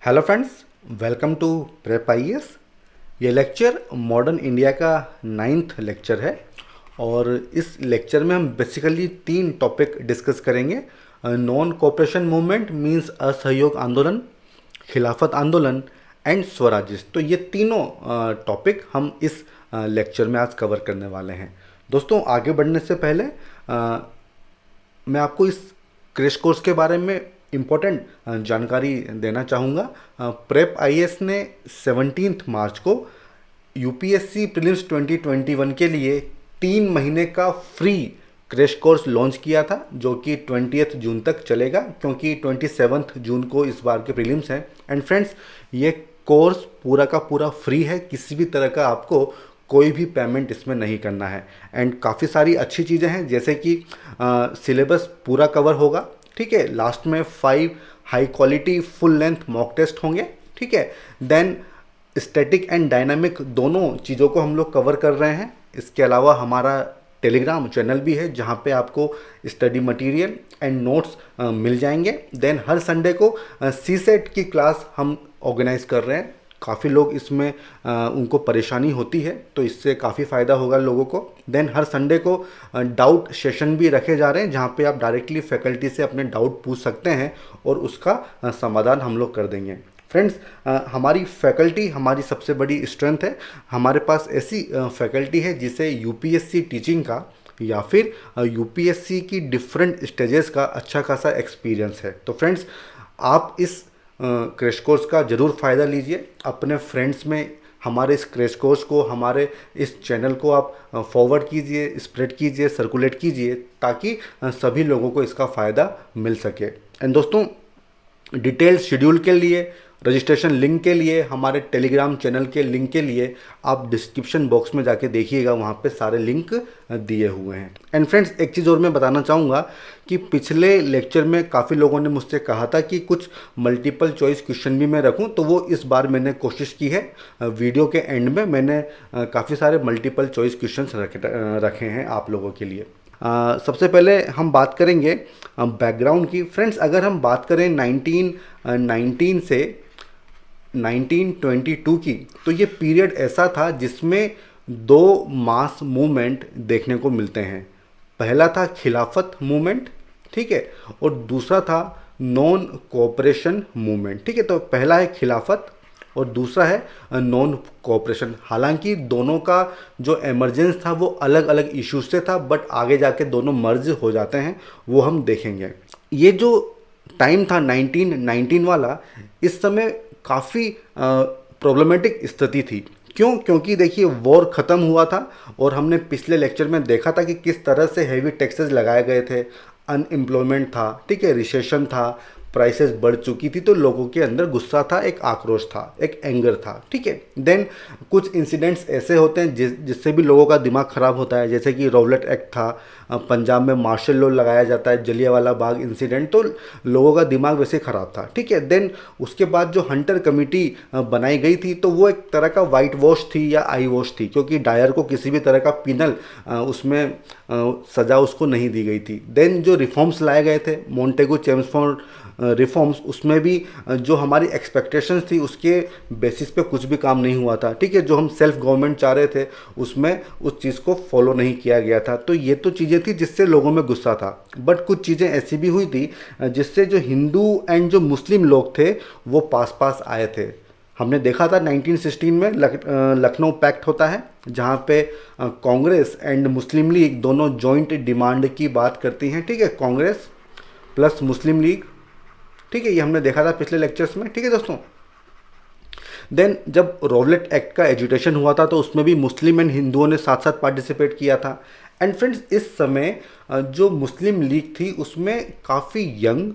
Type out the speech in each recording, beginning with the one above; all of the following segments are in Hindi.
Hello friends, welcome to prep IAS. ये लेक्चर मॉडर्न इंडिया का 9th लेक्चर है और इस लेक्चर में हम बेसिकली 3 टॉपिक डिस्कस करेंगे। नॉन कोऑपरेशन मूवमेंट मींस असहयोग आंदोलन, खिलाफत आंदोलन एंड स्वराज्य। तो ये तीनों टॉपिक हम इस लेक्चर में आज कवर करने वाले हैं। दोस्तों, आगे बढ़ने से पहले मैं आपको इस क्रैश कोर्स के बारे में इम्पोर्टेंट जानकारी देना चाहूँगा। प्रेप आईएएस ने 17 मार्च को यूपीएससी प्रीलिम्स 2021 के लिए 3 महीने का फ्री क्रैश कोर्स लॉन्च किया था, जो कि 20 जून तक चलेगा, क्योंकि 27 जून को इस बार के प्रीलिम्स हैं। एंड फ्रेंड्स, ये कोर्स पूरा का पूरा फ्री है, किसी भी तरह का आपको कोई भी पेमेंट इसमें नहीं करना है। एंड काफ़ी सारी अच्छी चीज़ें हैं, जैसे कि सिलेबस पूरा कवर होगा, ठीक है। लास्ट में 5 high quality full length mock test होंगे, ठीक है। देन स्टैटिक एंड डायनामिक दोनों चीज़ों को हम लोग कवर कर रहे हैं। इसके अलावा हमारा टेलीग्राम चैनल भी है, जहाँ पे आपको स्टडी मटेरियल एंड नोट्स मिल जाएंगे। देन हर संडे को सीसेट की क्लास हम ऑर्गेनाइज कर रहे हैं। काफ़ी लोग इसमें उनको परेशानी होती है, तो इससे काफ़ी फ़ायदा होगा लोगों को। देन हर संडे को डाउट सेशन भी रखे जा रहे हैं, जहाँ पे आप डायरेक्टली फैकल्टी से अपने डाउट पूछ सकते हैं और उसका समाधान हम लोग कर देंगे। फ्रेंड्स, हमारी फैकल्टी हमारी सबसे बड़ी स्ट्रेंथ है। हमारे पास ऐसी फैकल्टी है जिसे यूपीएससी टीचिंग का या फिर यूपीएससी की डिफरेंट स्टेजेस का अच्छा खासा एक्सपीरियंस है। तो फ्रेंड्स, आप इस क्रैश कोर्स का ज़रूर फ़ायदा लीजिए। अपने फ्रेंड्स में हमारे इस क्रैश कोर्स को, हमारे इस चैनल को आप फॉरवर्ड कीजिए, स्प्रेड कीजिए, सर्कुलेट कीजिए, ताकि सभी लोगों को इसका फ़ायदा मिल सके। एंड दोस्तों, डिटेल शेड्यूल के लिए, रजिस्ट्रेशन लिंक के लिए, हमारे टेलीग्राम चैनल के लिंक के लिए आप डिस्क्रिप्शन बॉक्स में जाके देखिएगा, वहाँ पे सारे लिंक दिए हुए हैं। एंड फ्रेंड्स, एक चीज़ और मैं बताना चाहूँगा कि पिछले लेक्चर में काफ़ी लोगों ने मुझसे कहा था कि कुछ मल्टीपल चॉइस क्वेश्चन भी मैं रखूँ, तो वो इस बार मैंने कोशिश की है। वीडियो के एंड में मैंने काफ़ी सारे मल्टीपल चॉइस क्वेश्चन रखे हैं आप लोगों के लिए। सबसे पहले हम बात करेंगे बैकग्राउंड की। फ्रेंड्स, अगर हम बात करें 1919 से 1922 की, तो ये पीरियड ऐसा था जिसमें 2 मास मूवमेंट देखने को मिलते हैं। पहला था खिलाफत मूवमेंट, ठीक है, और दूसरा था नॉन कोऑपरेशन मूवमेंट, ठीक है। तो पहला है खिलाफत और दूसरा है नॉन कोऑपरेशन। हालांकि दोनों का जो एमरजेंस था वो अलग अलग इश्यूज से था, बट आगे जाके दोनों मर्ज हो जाते हैं, वो हम देखेंगे। ये जो टाइम था 1919 वाला, इस समय काफ़ी प्रॉब्लमेटिक स्थिति थी। क्यों? क्योंकि देखिए, वॉर ख़त्म हुआ था और हमने पिछले लेक्चर में देखा था कि किस तरह से हैवी टैक्सेस लगाए गए थे, अनएम्प्लॉयमेंट था, ठीक है, रिसेशन था, प्राइसेस बढ़ चुकी थी, तो लोगों के अंदर गुस्सा था, एक आक्रोश था, एक एंगर था, ठीक है। देन कुछ इंसिडेंट्स ऐसे होते हैं जिससे भी लोगों का दिमाग ख़राब होता है, जैसे कि रॉवलेट एक्ट था, पंजाब में मार्शल लॉ लगाया जाता है, जलियांवाला बाग इंसिडेंट, तो लोगों का दिमाग वैसे ख़राब था, ठीक है। देन उसके बाद जो हंटर कमेटी बनाई गई थी, तो वो एक तरह का वाइट वॉश थी या आई वॉश थी, क्योंकि डायर को किसी भी तरह का पिनल उसमें सज़ा उसको नहीं दी गई थी। देन जो रिफॉर्म्स लाए गए थे, मोंटेगू चेम्सफोर्ड रिफॉर्म्स, उसमें भी जो हमारी एक्सपेक्टेशंस थी उसके बेसिस पे कुछ भी काम नहीं हुआ था, ठीक है। जो हम सेल्फ गवर्नमेंट चाह रहे थे, उसमें उस चीज़ को फॉलो नहीं किया गया था। तो ये तो चीज़ें थी जिससे लोगों में गुस्सा था, बट कुछ चीज़ें ऐसी भी हुई थी जिससे जो हिंदू एंड जो मुस्लिम लोग थे वो पास आए थे। हमने देखा था 1916 में लखनऊ पैक्ट होता है, जहाँ पे कांग्रेस एंड मुस्लिम लीग दोनों जॉइंट डिमांड की बात करती हैं, ठीक है, कांग्रेस प्लस मुस्लिम लीग, ठीक है। ये हमने देखा था पिछले लेक्चर्स में, ठीक है दोस्तों। देन जब रॉवलेट एक्ट का एजुटेशन हुआ था, तो उसमें भी मुस्लिम एंड हिंदुओं ने साथ साथ पार्टिसिपेट किया था। एंड फ्रेंड्स, इस समय जो मुस्लिम लीग थी उसमें काफ़ी यंग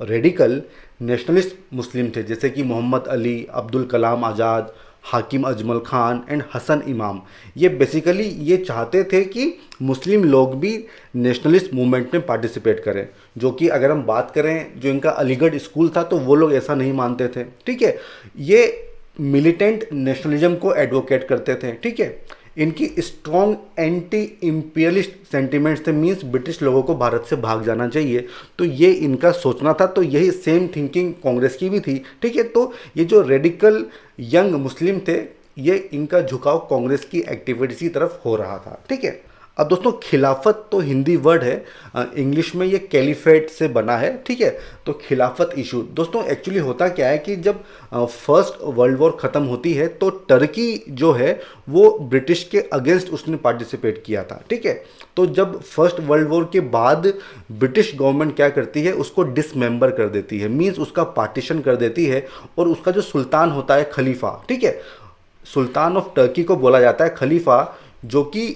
रेडिकल नेशनलिस्ट मुस्लिम थे, जैसे कि मोहम्मद अली, अब्दुल कलाम आज़ाद, हाकिम अजमल खान एंड हसन इमाम। ये बेसिकली ये चाहते थे कि मुस्लिम लोग भी नेशनलिस्ट मूवमेंट में पार्टिसिपेट करें, जो कि अगर हम बात करें जो इनका अलीगढ़ स्कूल था, तो वो लोग ऐसा नहीं मानते थे, ठीक है। ये मिलिटेंट नेशनलिज्म को एडवोकेट करते थे, ठीक है। इनकी स्ट्रॉन्ग एंटी इंपीरियलिस्ट सेंटिमेंट्स थे, मीन्स ब्रिटिश लोगों को भारत से भाग जाना चाहिए। तो ये इनका सोचना था। तो यही सेम थिंकिंग कांग्रेस की भी थी, ठीक है। तो ये जो रेडिकल यंग मुस्लिम थे, ये इनका झुकाव कांग्रेस की एक्टिविटीज की तरफ हो रहा था, ठीक है। अब दोस्तों खिलाफत तो हिंदी वर्ड है, इंग्लिश में ये कैलिफेट से बना है, ठीक है। तो खिलाफत इशू दोस्तों एक्चुअली होता क्या है कि जब फर्स्ट वर्ल्ड वॉर ख़त्म होती है तो टर्की जो है वो ब्रिटिश के अगेंस्ट उसने पार्टिसिपेट किया था, ठीक है। तो जब फर्स्ट वर्ल्ड वॉर के बाद ब्रिटिश गवर्नमेंट क्या करती है, उसको डिसमेंबर कर देती है, मीन्स उसका पार्टीशन कर देती है। और उसका जो सुल्तान होता है खलीफा, ठीक है, सुल्तान ऑफ टर्की को बोला जाता है खलीफा, जो कि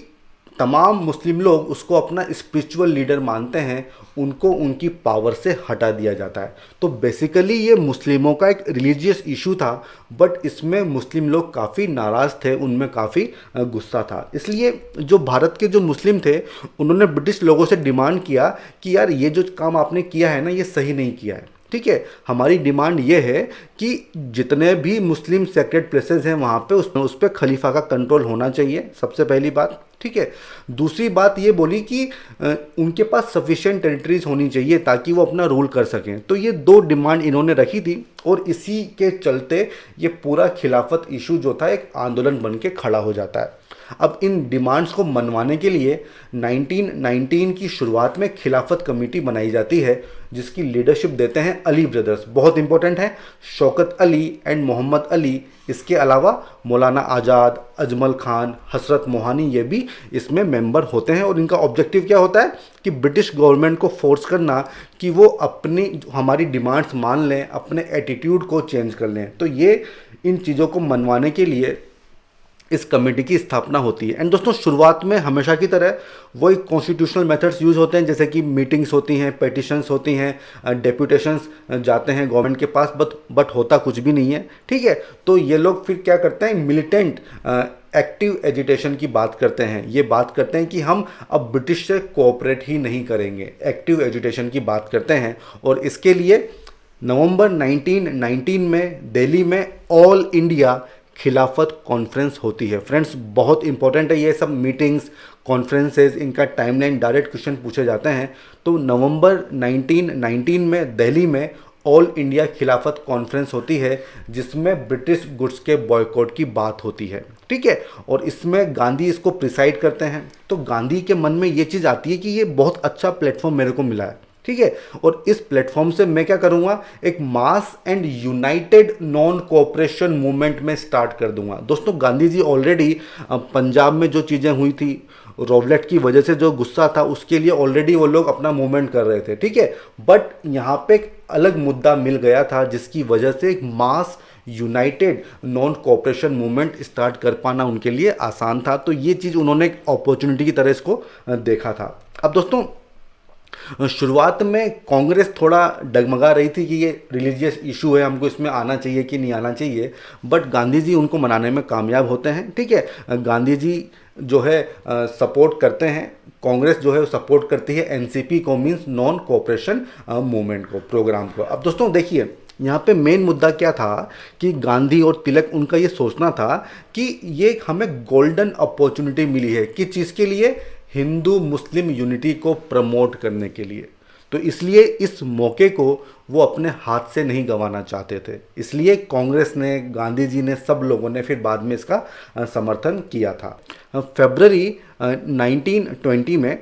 तमाम मुस्लिम लोग उसको अपना स्पिरिचुअल लीडर मानते हैं, उनको उनकी पावर से हटा दिया जाता है। तो बेसिकली ये मुस्लिमों का एक रिलीजियस इशू था, बट इसमें मुस्लिम लोग काफ़ी नाराज़ थे, उनमें काफ़ी गुस्सा था। इसलिए जो भारत के जो मुस्लिम थे उन्होंने ब्रिटिश लोगों से डिमांड किया कि यार ये जो काम आपने किया है ना, ये सही नहीं किया है, ठीक है। हमारी डिमांड ये है कि जितने भी मुस्लिम सेक्रेड प्लेसेस हैं वहाँ पे उस पर खलीफा का कंट्रोल होना चाहिए, सबसे पहली बात, ठीक है। दूसरी बात ये बोली कि उनके पास सफिशिएंट टेरिटरीज होनी चाहिए ताकि वो अपना रूल कर सकें। तो ये दो डिमांड इन्होंने रखी थी और इसी के चलते ये पूरा खिलाफत इशू जो था एक आंदोलन बन के खड़ा हो जाता है। अब इन डिमांड्स को मनवाने के लिए 1919 की शुरुआत में खिलाफत कमेटी बनाई जाती है, जिसकी लीडरशिप देते हैं अली ब्रदर्स, बहुत इंपॉर्टेंट है, शौकत अली एंड मोहम्मद अली। इसके अलावा मौलाना आज़ाद, अजमल खान, हसरत मोहानी ये भी इसमें मेंबर होते हैं। और इनका ऑब्जेक्टिव क्या होता है कि ब्रिटिश गवर्नमेंट को फोर्स करना कि वो अपनी हमारी डिमांड्स मान लें, अपने एटीट्यूड को चेंज कर लें। तो ये इन चीज़ों को मनवाने के लिए इस कमेटी की स्थापना होती है। एंड दोस्तों शुरुआत में हमेशा की तरह वही कॉन्स्टिट्यूशनल मेथड्स यूज़ होते हैं, जैसे कि मीटिंग्स होती हैं, पेटिशंस होती हैं, डेप्यूटेशंस जाते हैं गवर्नमेंट के पास, बट होता कुछ भी नहीं है, ठीक है। तो ये लोग फिर क्या करते हैं, मिलिटेंट एक्टिव एजिटेशन की बात करते हैं। ये बात करते हैं कि हम अब ब्रिटिश से कोऑपरेट ही नहीं करेंगे, एक्टिव एजिटेशन की बात करते हैं। और इसके लिए नवंबर 1919 में दिल्ली में ऑल इंडिया खिलाफत कॉन्फ्रेंस होती है। फ्रेंड्स बहुत इंपॉर्टेंट है ये सब मीटिंग्स, कॉन्फ्रेंसेस, इनका टाइमलाइन, डायरेक्ट क्वेश्चन पूछे जाते हैं। तो नवंबर 1919 में दिल्ली में ऑल इंडिया खिलाफत कॉन्फ्रेंस होती है, जिसमें ब्रिटिश गुड्स के बॉयकॉट की बात होती है, ठीक है। और इसमें गांधी इसको प्रिसाइड करते हैं। तो गांधी के मन में ये चीज़ आती है कि ये बहुत अच्छा प्लेटफॉर्म मेरे को मिला है, ठीक है। और इस प्लेटफॉर्म से मैं क्या करूंगा, एक mass and United non cooperation movement में स्टार्ट कर दूंगा। दोस्तों गांधी जी ऑलरेडी पंजाब में जो चीज़ें हुई थी, रॉबलेट की वजह से जो गुस्सा था, उसके लिए ऑलरेडी वो लोग अपना मूवमेंट कर रहे थे, ठीक है। बट यहाँ पे एक अलग मुद्दा मिल गया था, जिसकी वजह से एक mass united non cooperation movement start कर पाना उनके लिए आसान था। तो ये चीज़ उन्होंने एक अपॉर्चुनिटी की तरह इसको देखा था। अब दोस्तों शुरुआत में कांग्रेस थोड़ा डगमगा रही थी कि ये रिलीजियस इशू है, हमको इसमें आना चाहिए कि नहीं आना चाहिए, बट गांधी जी उनको मनाने में कामयाब होते हैं, ठीक है। गांधी जी जो है सपोर्ट करते हैं, कांग्रेस जो है वो सपोर्ट करती है एनसीपी को, मीन्स नॉन कोऑपरेशन मूवमेंट को, प्रोग्राम को। अब दोस्तों देखिए यहाँ पे मेन मुद्दा क्या था कि गांधी और तिलक, उनका ये सोचना था कि ये हमें गोल्डन अपॉर्चुनिटी मिली है, किस चीज़ के लिए, हिंदू मुस्लिम यूनिटी को प्रमोट करने के लिए। तो इसलिए इस मौके को वो अपने हाथ से नहीं गंवाना चाहते थे। इसलिए कांग्रेस ने, गांधी जी ने, सब लोगों ने फिर बाद में इसका समर्थन किया था। फरवरी 1920 में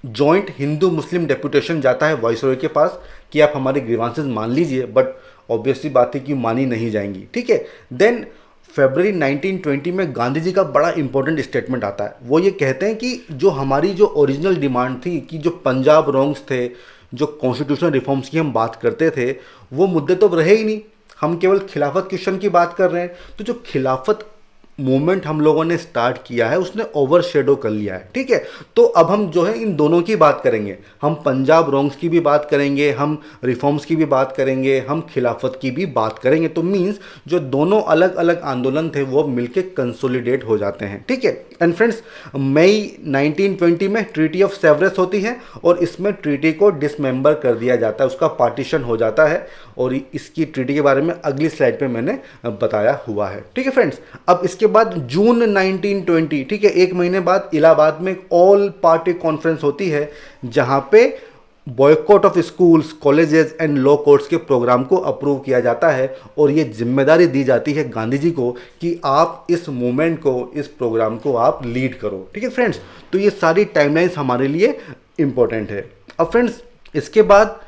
जॉइंट हिंदू मुस्लिम डेपुटेशन जाता है वाइसरॉय के पास कि आप हमारे ग्रीवांसेस मान लीजिए, बट ऑब्वियसली बात है कि मानी नहीं जाएंगी, ठीक है। देन फरवरी 1920 में गांधी जी का बड़ा इंपॉर्टेंट स्टेटमेंट आता है। वो ये कहते हैं कि जो हमारी जो ओरिजिनल डिमांड थी कि जो पंजाब रोंग्स थे, जो कॉन्स्टिट्यूशनल रिफॉर्म्स की हम बात करते थे, वो मुद्दे तो रहे ही नहीं, हम केवल खिलाफत क्वेश्चन की बात कर रहे हैं। तो जो खिलाफत मूवमेंट हम लोगों ने स्टार्ट किया है उसने ओवरशेडो कर लिया है, ठीक है। तो अब हम जो है इन दोनों की बात करेंगे, हम पंजाब रोंग्स की भी बात करेंगे, हम रिफॉर्म्स की भी बात करेंगे, हम खिलाफत की भी बात करेंगे। तो मीन्स जो दोनों अलग अलग आंदोलन थे वो मिलके कंसोलिडेट हो जाते हैं, ठीक है। एंड फ्रेंड्स, मई 1920 में ट्रीटी ऑफ सेवरस होती है और इसमें ट्रीटी को डिसमेंबर कर दिया जाता है, उसका पार्टीशन हो जाता है और इसकी ट्रीटी के बारे में अगली स्लाइड पे मैंने बताया हुआ है। ठीक है फ्रेंड्स, अब इसके बाद जून 1920, ठीक है, एक महीने बाद इलाहाबाद में एक ऑल पार्टी कॉन्फ्रेंस होती है जहां पे boycott of schools, colleges and law courts के प्रोग्राम को अप्रूव किया जाता है और ये जिम्मेदारी दी जाती है गांधी जी को कि आप इस मूवमेंट को, इस प्रोग्राम को आप लीड करो। ठीक है फ्रेंड्स, तो ये सारी टाइमलाइंस हमारे लिए इंपॉर्टेंट है। अब फ्रेंड्स, इसके बाद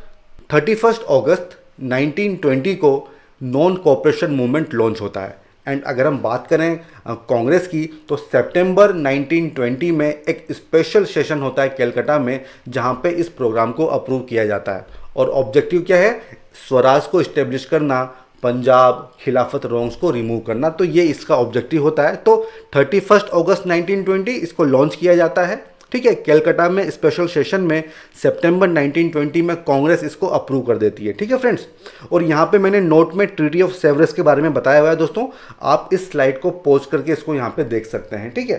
31 अगस्त 1920 को नॉन कोऑपरेशन मूवमेंट लॉन्च होता है। एंड अगर हम बात करें कांग्रेस की, तो सितंबर 1920 में एक स्पेशल सेशन होता है कलकत्ता में जहां पे इस प्रोग्राम को अप्रूव किया जाता है और ऑब्जेक्टिव क्या है, स्वराज को इस्टेब्लिश करना, पंजाब खिलाफत रोंग्स को रिमूव करना, तो ये इसका ऑब्जेक्टिव होता है। तो 31 अगस्त 1920 इसको लॉन्च किया जाता है। ठीक है, कलकत्ता में स्पेशल सेशन में सितंबर 1920 में कांग्रेस इसको अप्रूव कर देती है। ठीक है फ्रेंड्स, और यहाँ पे मैंने नोट में ट्रीटी ऑफ सेवरस के बारे में बताया हुआ है दोस्तों, आप इस स्लाइड को पॉज करके इसको यहाँ पे देख सकते हैं। ठीक है,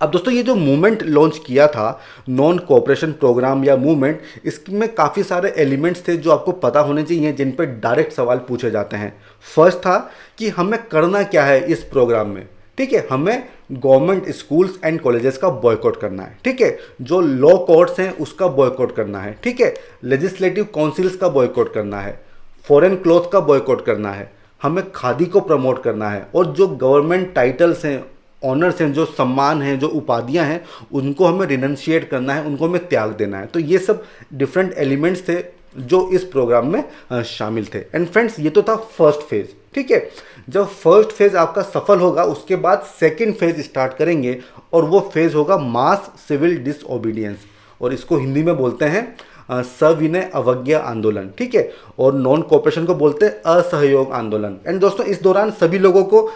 अब दोस्तों ये जो मूवमेंट लॉन्च किया था, नॉन कोऑपरेशन प्रोग्राम या मूवमेंट, इसमें काफ़ी सारे एलिमेंट्स थे जो आपको पता होने चाहिए, जिन पे डायरेक्ट सवाल पूछे जाते हैं। फर्स्ट था कि हमें करना क्या है इस प्रोग्राम में। ठीक है, हमें गवर्नमेंट स्कूल्स एंड कॉलेजेस का बॉयकॉट करना है। ठीक है, जो लॉ कोर्ट्स हैं उसका बॉयकॉट करना है। ठीक है, लेजिस्लेटिव काउंसिल्स का बॉयकॉट करना है, फॉरेन क्लॉथ का बॉयकॉट करना है, हमें खादी को प्रमोट करना है और जो गवर्नमेंट टाइटल्स हैं, ऑनर्स हैं, जो सम्मान हैं, जो उपाधियां हैं, उनको हमें रिनंशिएट करना है, उनको हमें त्याग देना है। तो ये सब डिफरेंट एलिमेंट्स थे जो इस प्रोग्राम में शामिल थे। एंड फ्रेंड्स, ये तो था फर्स्ट फेज। ठीक है, जब फर्स्ट फेज आपका सफल होगा उसके बाद सेकंड फेज स्टार्ट करेंगे और वो फेज होगा मास सिविल डिसओबीडियंस, और इसको हिंदी में बोलते हैं सविनय अवज्ञा आंदोलन। ठीक है, और नॉन कोऑपरेशन को बोलते हैं असहयोग आंदोलन। एंड दोस्तों, इस दौरान सभी लोगों को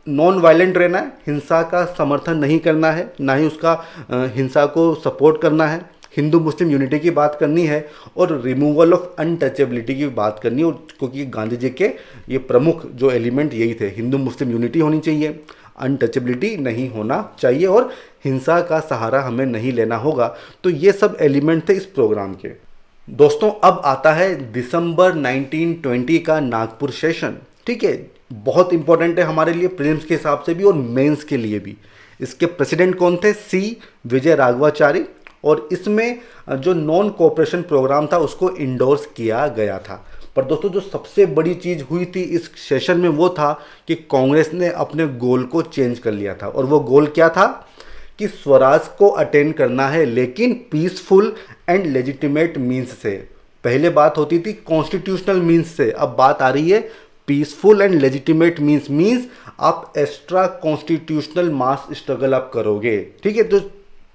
नॉन वायलेंट रहना है, हिंसा का समर्थन नहीं करना है, ना ही उसका हिंसा को सपोर्ट करना है, हिंदू मुस्लिम यूनिटी की बात करनी है और रिमूवल ऑफ अनटचेबिलिटी की बात करनी है। क्योंकि गांधी जी के ये प्रमुख जो एलिमेंट यही थे, हिंदू मुस्लिम यूनिटी होनी चाहिए, अनटचेबिलिटी नहीं होना चाहिए और हिंसा का सहारा हमें नहीं लेना होगा। तो ये सब एलिमेंट थे इस प्रोग्राम के। दोस्तों, अब आता है दिसंबर 1920 का नागपुर सेशन। ठीक है, बहुत इंपॉर्टेंट है हमारे लिए, प्रीलिम्स के हिसाब से भी और मेंस के लिए भी। इसके प्रेसिडेंट कौन थे, सी विजय राघवाचारी, और इसमें जो नॉन कोऑपरेशन प्रोग्राम था उसको इंडोर्स किया गया था। पर दोस्तों, जो सबसे बड़ी चीज़ हुई थी इस सेशन में वो था कि कांग्रेस ने अपने गोल को चेंज कर लिया था। और वो गोल क्या था कि स्वराज को अटेन करना है, लेकिन पीसफुल एंड लेजिटिमेट मीन्स से। पहले बात होती थी कॉन्स्टिट्यूशनल मीन्स से, अब बात आ रही है पीसफुल एंड लेजिटिमेट मीन्स आप एक्स्ट्रा कॉन्स्टिट्यूशनल मास स्ट्रगल आप करोगे। ठीक है, तो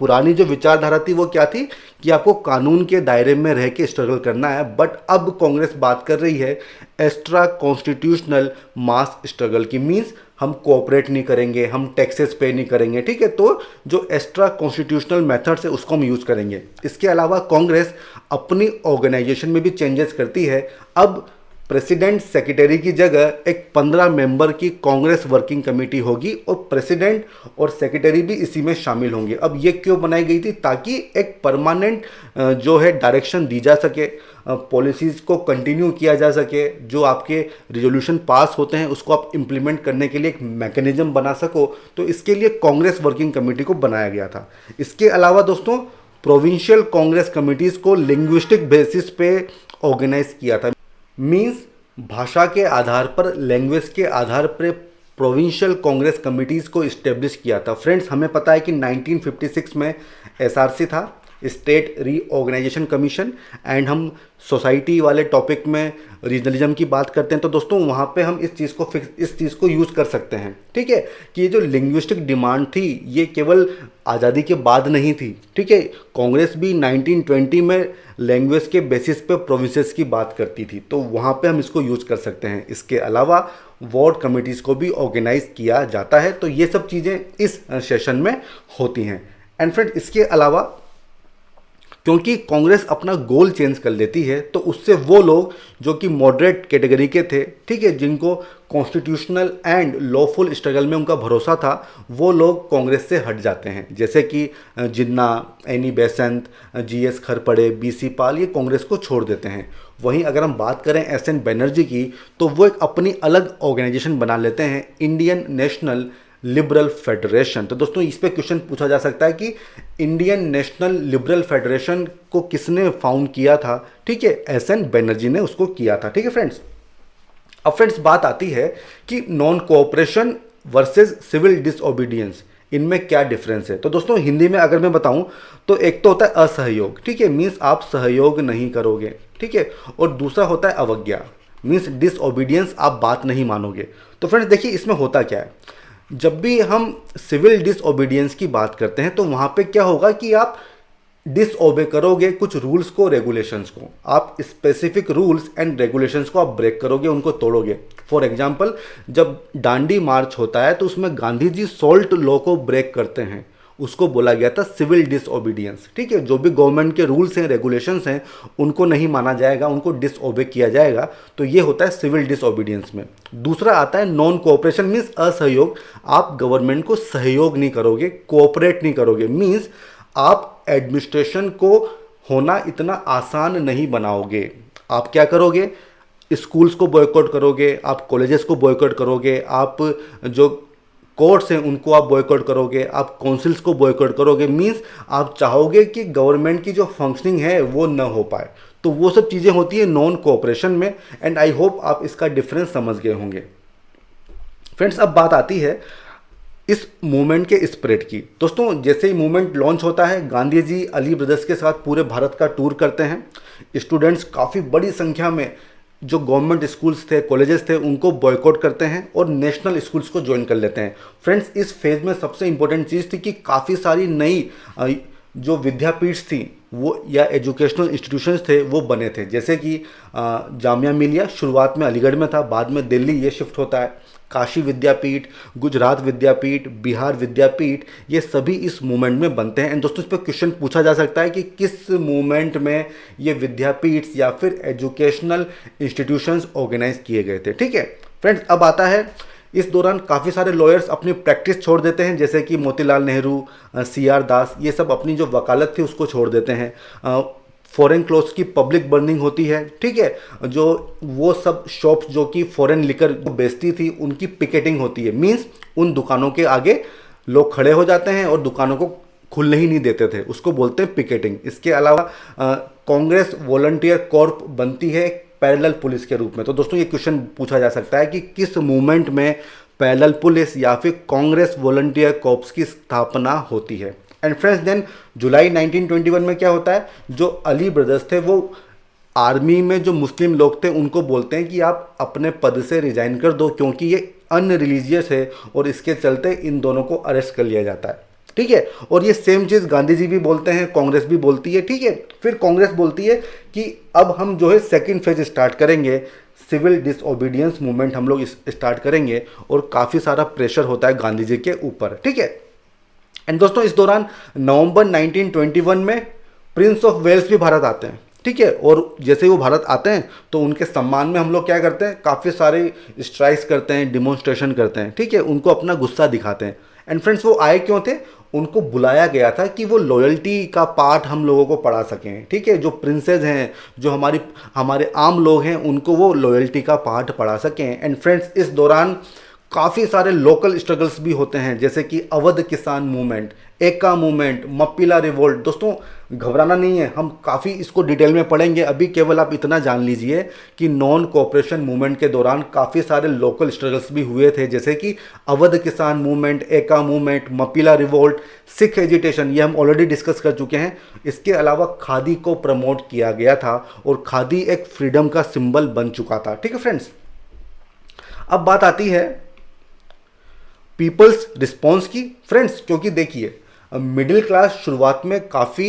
पुरानी जो विचारधारा थी वो क्या थी कि आपको कानून के दायरे में रह के स्ट्रगल करना है, बट अब कांग्रेस बात कर रही है एक्स्ट्रा कॉन्स्टिट्यूशनल मास स्ट्रगल की। मीन्स हम कोऑपरेट नहीं करेंगे, हम टैक्सेस पे नहीं करेंगे। ठीक है, तो जो एक्स्ट्रा कॉन्स्टिट्यूशनल मेथड्स है उसको हम यूज करेंगे। इसके अलावा कांग्रेस अपनी ऑर्गेनाइजेशन में भी चेंजेस करती है। अब प्रेसिडेंट सेक्रेटरी की जगह एक 15 मेंबर की कांग्रेस वर्किंग कमेटी होगी और प्रेसिडेंट और सेक्रेटरी भी इसी में शामिल होंगे। अब ये क्यों बनाई गई थी, ताकि एक परमानेंट जो है डायरेक्शन दी जा सके, पॉलिसीज़ को कंटिन्यू किया जा सके, जो आपके रिजोल्यूशन पास होते हैं उसको आप इम्प्लीमेंट करने के लिए एक मैकेनिज्म बना सको। तो इसके लिए कांग्रेस वर्किंग कमेटी को बनाया गया था। इसके अलावा दोस्तों, प्रोविंशियल कांग्रेस कमिटीज़ को लिंग्विस्टिक बेसिस पे ऑर्गेनाइज किया था। मीन्स भाषा के आधार पर, लैंग्वेज के आधार पर प्रोविंशियल कांग्रेस कमिटीज़ को इस्टेब्लिश किया था। फ्रेंड्स, हमें पता है कि 1956 में एसआरसी था, स्टेट रीऑर्गेनाइजेशन कमीशन, एंड हम सोसाइटी वाले टॉपिक में रीजनलिज्म की बात करते हैं, तो दोस्तों वहाँ पे हम इस चीज़ को यूज़ कर सकते हैं। ठीक है, कि ये जो लिंग्विस्टिक डिमांड थी ये केवल आज़ादी के बाद नहीं थी। ठीक है, कांग्रेस भी 1920 में लैंग्वेज के बेसिस पे प्रोविंसेस की बात करती थी, तो वहाँ पे हम इसको यूज़ कर सकते हैं। इसके अलावा वार्ड कमिटीज़ को भी ऑर्गेनाइज किया जाता है। तो ये सब चीज़ें इस सेशन में होती हैं। एंड फ्रेंड, इसके अलावा क्योंकि कांग्रेस अपना गोल चेंज कर लेती है तो उससे वो लोग जो कि मॉडरेट कैटेगरी के थे, ठीक है, जिनको कॉन्स्टिट्यूशनल एंड लॉफुल स्ट्रगल में उनका भरोसा था, वो लोग कांग्रेस से हट जाते हैं। जैसे कि जिन्ना, एनी बेसेंत, जीएस खरपड़े, बीसी पाल, ये कांग्रेस को छोड़ देते हैं। वहीं अगर हम बात करें एसएन बनर्जी की, तो वो एक अपनी अलग ऑर्गेनाइजेशन बना लेते हैं, इंडियन नेशनल लिबरल फेडरेशन। तो दोस्तों इस पे क्वेश्चन पूछा जा सकता है कि इंडियन नेशनल लिबरल फेडरेशन को किसने फाउंड किया था? ठीक है, एसएन बनर्जी ने उसको किया था। ठीक है फ्रेंड्स, अब फ्रेंड्स बात आती है कि non cooperation versus civil disobedience, इनमें क्या डिफरेंस है? तो दोस्तों हिंदी में अगर मैं बताऊं तो एक तो होता है असहयोग, ठीक है, मीन्स आप सहयोग नहीं करोगे, ठीक है, और दूसरा होता है अवज्ञा, मीन्स डिसओबीडियंस, आप बात नहीं मानोगे। तो फ्रेंड्स देखिए इसमें होता क्या है, जब भी हम सिविल डिसओबीडियंस की बात करते हैं तो वहां पे क्या होगा कि आप डिसओबे करोगे कुछ रूल्स को, रेगुलेशंस को, आप स्पेसिफिक रूल्स एंड रेगुलेशंस को आप ब्रेक करोगे, उनको तोड़ोगे। फॉर एग्जांपल जब दांडी मार्च होता है तो उसमें गांधी जी सॉल्ट लॉ को ब्रेक करते हैं, उसको बोला गया था सिविल डिसओबीडियंस। ठीक है, जो भी गवर्नमेंट के रूल्स हैं, रेगुलेशंस हैं, उनको नहीं माना जाएगा, उनको डिसओबे किया जाएगा, तो ये होता है सिविल डिसओबीडियंस में। दूसरा आता है नॉन कोऑपरेशन, मीन्स असहयोग, आप गवर्नमेंट को सहयोग नहीं करोगे, कोऑपरेट नहीं करोगे, मीन्स आप एडमिनिस्ट्रेशन को होना इतना आसान नहीं बनाओगे। आप क्या करोगे? स्कूल्स को बॉयकॉट करोगे, आप कॉलेजेस को बॉयकॉट करोगे, आप जो कोर्ट्स हैं उनको आप बॉयकॉट करोगे, आप काउंसिल्स को बॉयकॉट करोगे, मींस आप चाहोगे कि गवर्नमेंट की जो फंक्शनिंग है वो न हो पाए। तो वो सब चीज़ें होती है नॉन कोऑपरेशन में, एंड आई होप आप इसका डिफरेंस समझ गए होंगे। फ्रेंड्स अब बात आती है इस मूवमेंट के स्प्रेड की। दोस्तों जैसे ही मूवमेंट लॉन्च होता है, गांधी जी अली ब्रदर्स के साथ पूरे भारत का टूर करते हैं, स्टूडेंट्स काफ़ी बड़ी संख्या में जो गवर्नमेंट स्कूल्स थे, कॉलेजेस थे, उनको बॉयकॉट करते हैं और नेशनल स्कूल्स को ज्वाइन कर लेते हैं। फ्रेंड्स इस फेज़ में सबसे इंपॉर्टेंट चीज़ थी कि काफ़ी सारी नई जो विद्यापीठ थी वो या एजुकेशनल इंस्टीट्यूशंस थे वो बने थे, जैसे कि जामिया मिलिया शुरुआत में अलीगढ़ में था, बाद में दिल्ली ये शिफ्ट होता है, काशी विद्यापीठ, गुजरात विद्यापीठ, बिहार विद्यापीठ, ये सभी इस मूवमेंट में बनते हैं। एंड दोस्तों इस पर क्वेश्चन पूछा जा सकता है कि किस मूवमेंट में ये विद्यापीठ या फिर एजुकेशनल इंस्टीट्यूशंस ऑर्गेनाइज किए गए थे। ठीक है फ्रेंड्स, अब आता है इस दौरान काफ़ी सारे लॉयर्स अपनी प्रैक्टिस छोड़ देते हैं, जैसे कि मोतीलाल नेहरू, सीआर दास, ये सब अपनी जो वकालत थी उसको छोड़ देते हैं। फॉरेन क्लोथ्स की पब्लिक बर्निंग होती है, ठीक है, जो वो सब शॉप्स जो कि फॉरेन लिकर बेचती थी उनकी पिकेटिंग होती है, मींस उन दुकानों के आगे लोग खड़े हो जाते हैं और दुकानों को खुलने ही नहीं देते थे, उसको बोलते हैं पिकेटिंग। इसके अलावा कांग्रेस वॉलंटियर कॉर्प बनती है पैरेलल पुलिस के रूप में। तो दोस्तों ये क्वेश्चन पूछा जा सकता है कि किस मूवमेंट में पैरेलल पुलिस या फिर कांग्रेस वॉलंटियर कॉर्प्स की स्थापना होती है। एंड फ्रेंड्स देन जुलाई 1921 में क्या होता है, जो अली ब्रदर्स थे वो आर्मी में जो मुस्लिम लोग थे उनको बोलते हैं कि आप अपने पद से रिजाइन कर दो, क्योंकि ये अनरिलीजियस है, और इसके चलते इन दोनों को अरेस्ट कर लिया जाता है। ठीक है, और ये सेम चीज़ गांधी जी भी बोलते हैं, कांग्रेस भी बोलती है। ठीक है, फिर कांग्रेस बोलती है कि अब हम जो है सेकंड फेज स्टार्ट करेंगे, सिविल डिसओबीडियंस मूवमेंट हम लोग स्टार्ट करेंगे, और काफ़ी सारा प्रेशर होता है गांधी जी के ऊपर। ठीक है, एंड दोस्तों इस दौरान नवंबर 1921 में प्रिंस ऑफ वेल्स भी भारत आते हैं। ठीक है, और जैसे ही वो भारत आते हैं तो उनके सम्मान में हम लोग क्या करते हैं, काफ़ी सारे स्ट्राइक्स करते हैं, डिमॉन्स्ट्रेशन करते हैं। ठीक है, उनको अपना गुस्सा दिखाते हैं। एंड फ्रेंड्स वो आए क्यों थे? उनको बुलाया गया था कि वो लॉयल्टी का पाठ हम लोगों को पढ़ा सकें। ठीक है, जो प्रिंसेस हैं, जो हमारे आम लोग हैं, उनको वो लॉयल्टी का पाठ पढ़ा सकें। एंड फ्रेंड्स इस दौरान काफ़ी सारे लोकल स्ट्रगल्स भी होते हैं, जैसे कि अवध किसान मूवमेंट, एका मूवमेंट, मप्पिला रिवोल्ट। दोस्तों घबराना नहीं है, हम काफ़ी इसको डिटेल में पढ़ेंगे, अभी केवल आप इतना जान लीजिए कि नॉन कोऑपरेशन मूवमेंट के दौरान काफ़ी सारे लोकल स्ट्रगल्स भी हुए थे, जैसे कि अवध किसान मूवमेंट, एका मूवमेंट, मप्पिला रिवोल्ट, सिख एजिटेशन, ये हम ऑलरेडी डिस्कस कर चुके हैं। इसके अलावा खादी को प्रमोट किया गया था, और खादी एक फ्रीडम का सिंबल बन चुका था। ठीक है फ्रेंड्स, अब बात आती है पीपल्स रिस्पॉन्स की। फ्रेंड्स क्योंकि देखिए मिडिल क्लास शुरुआत में काफ़ी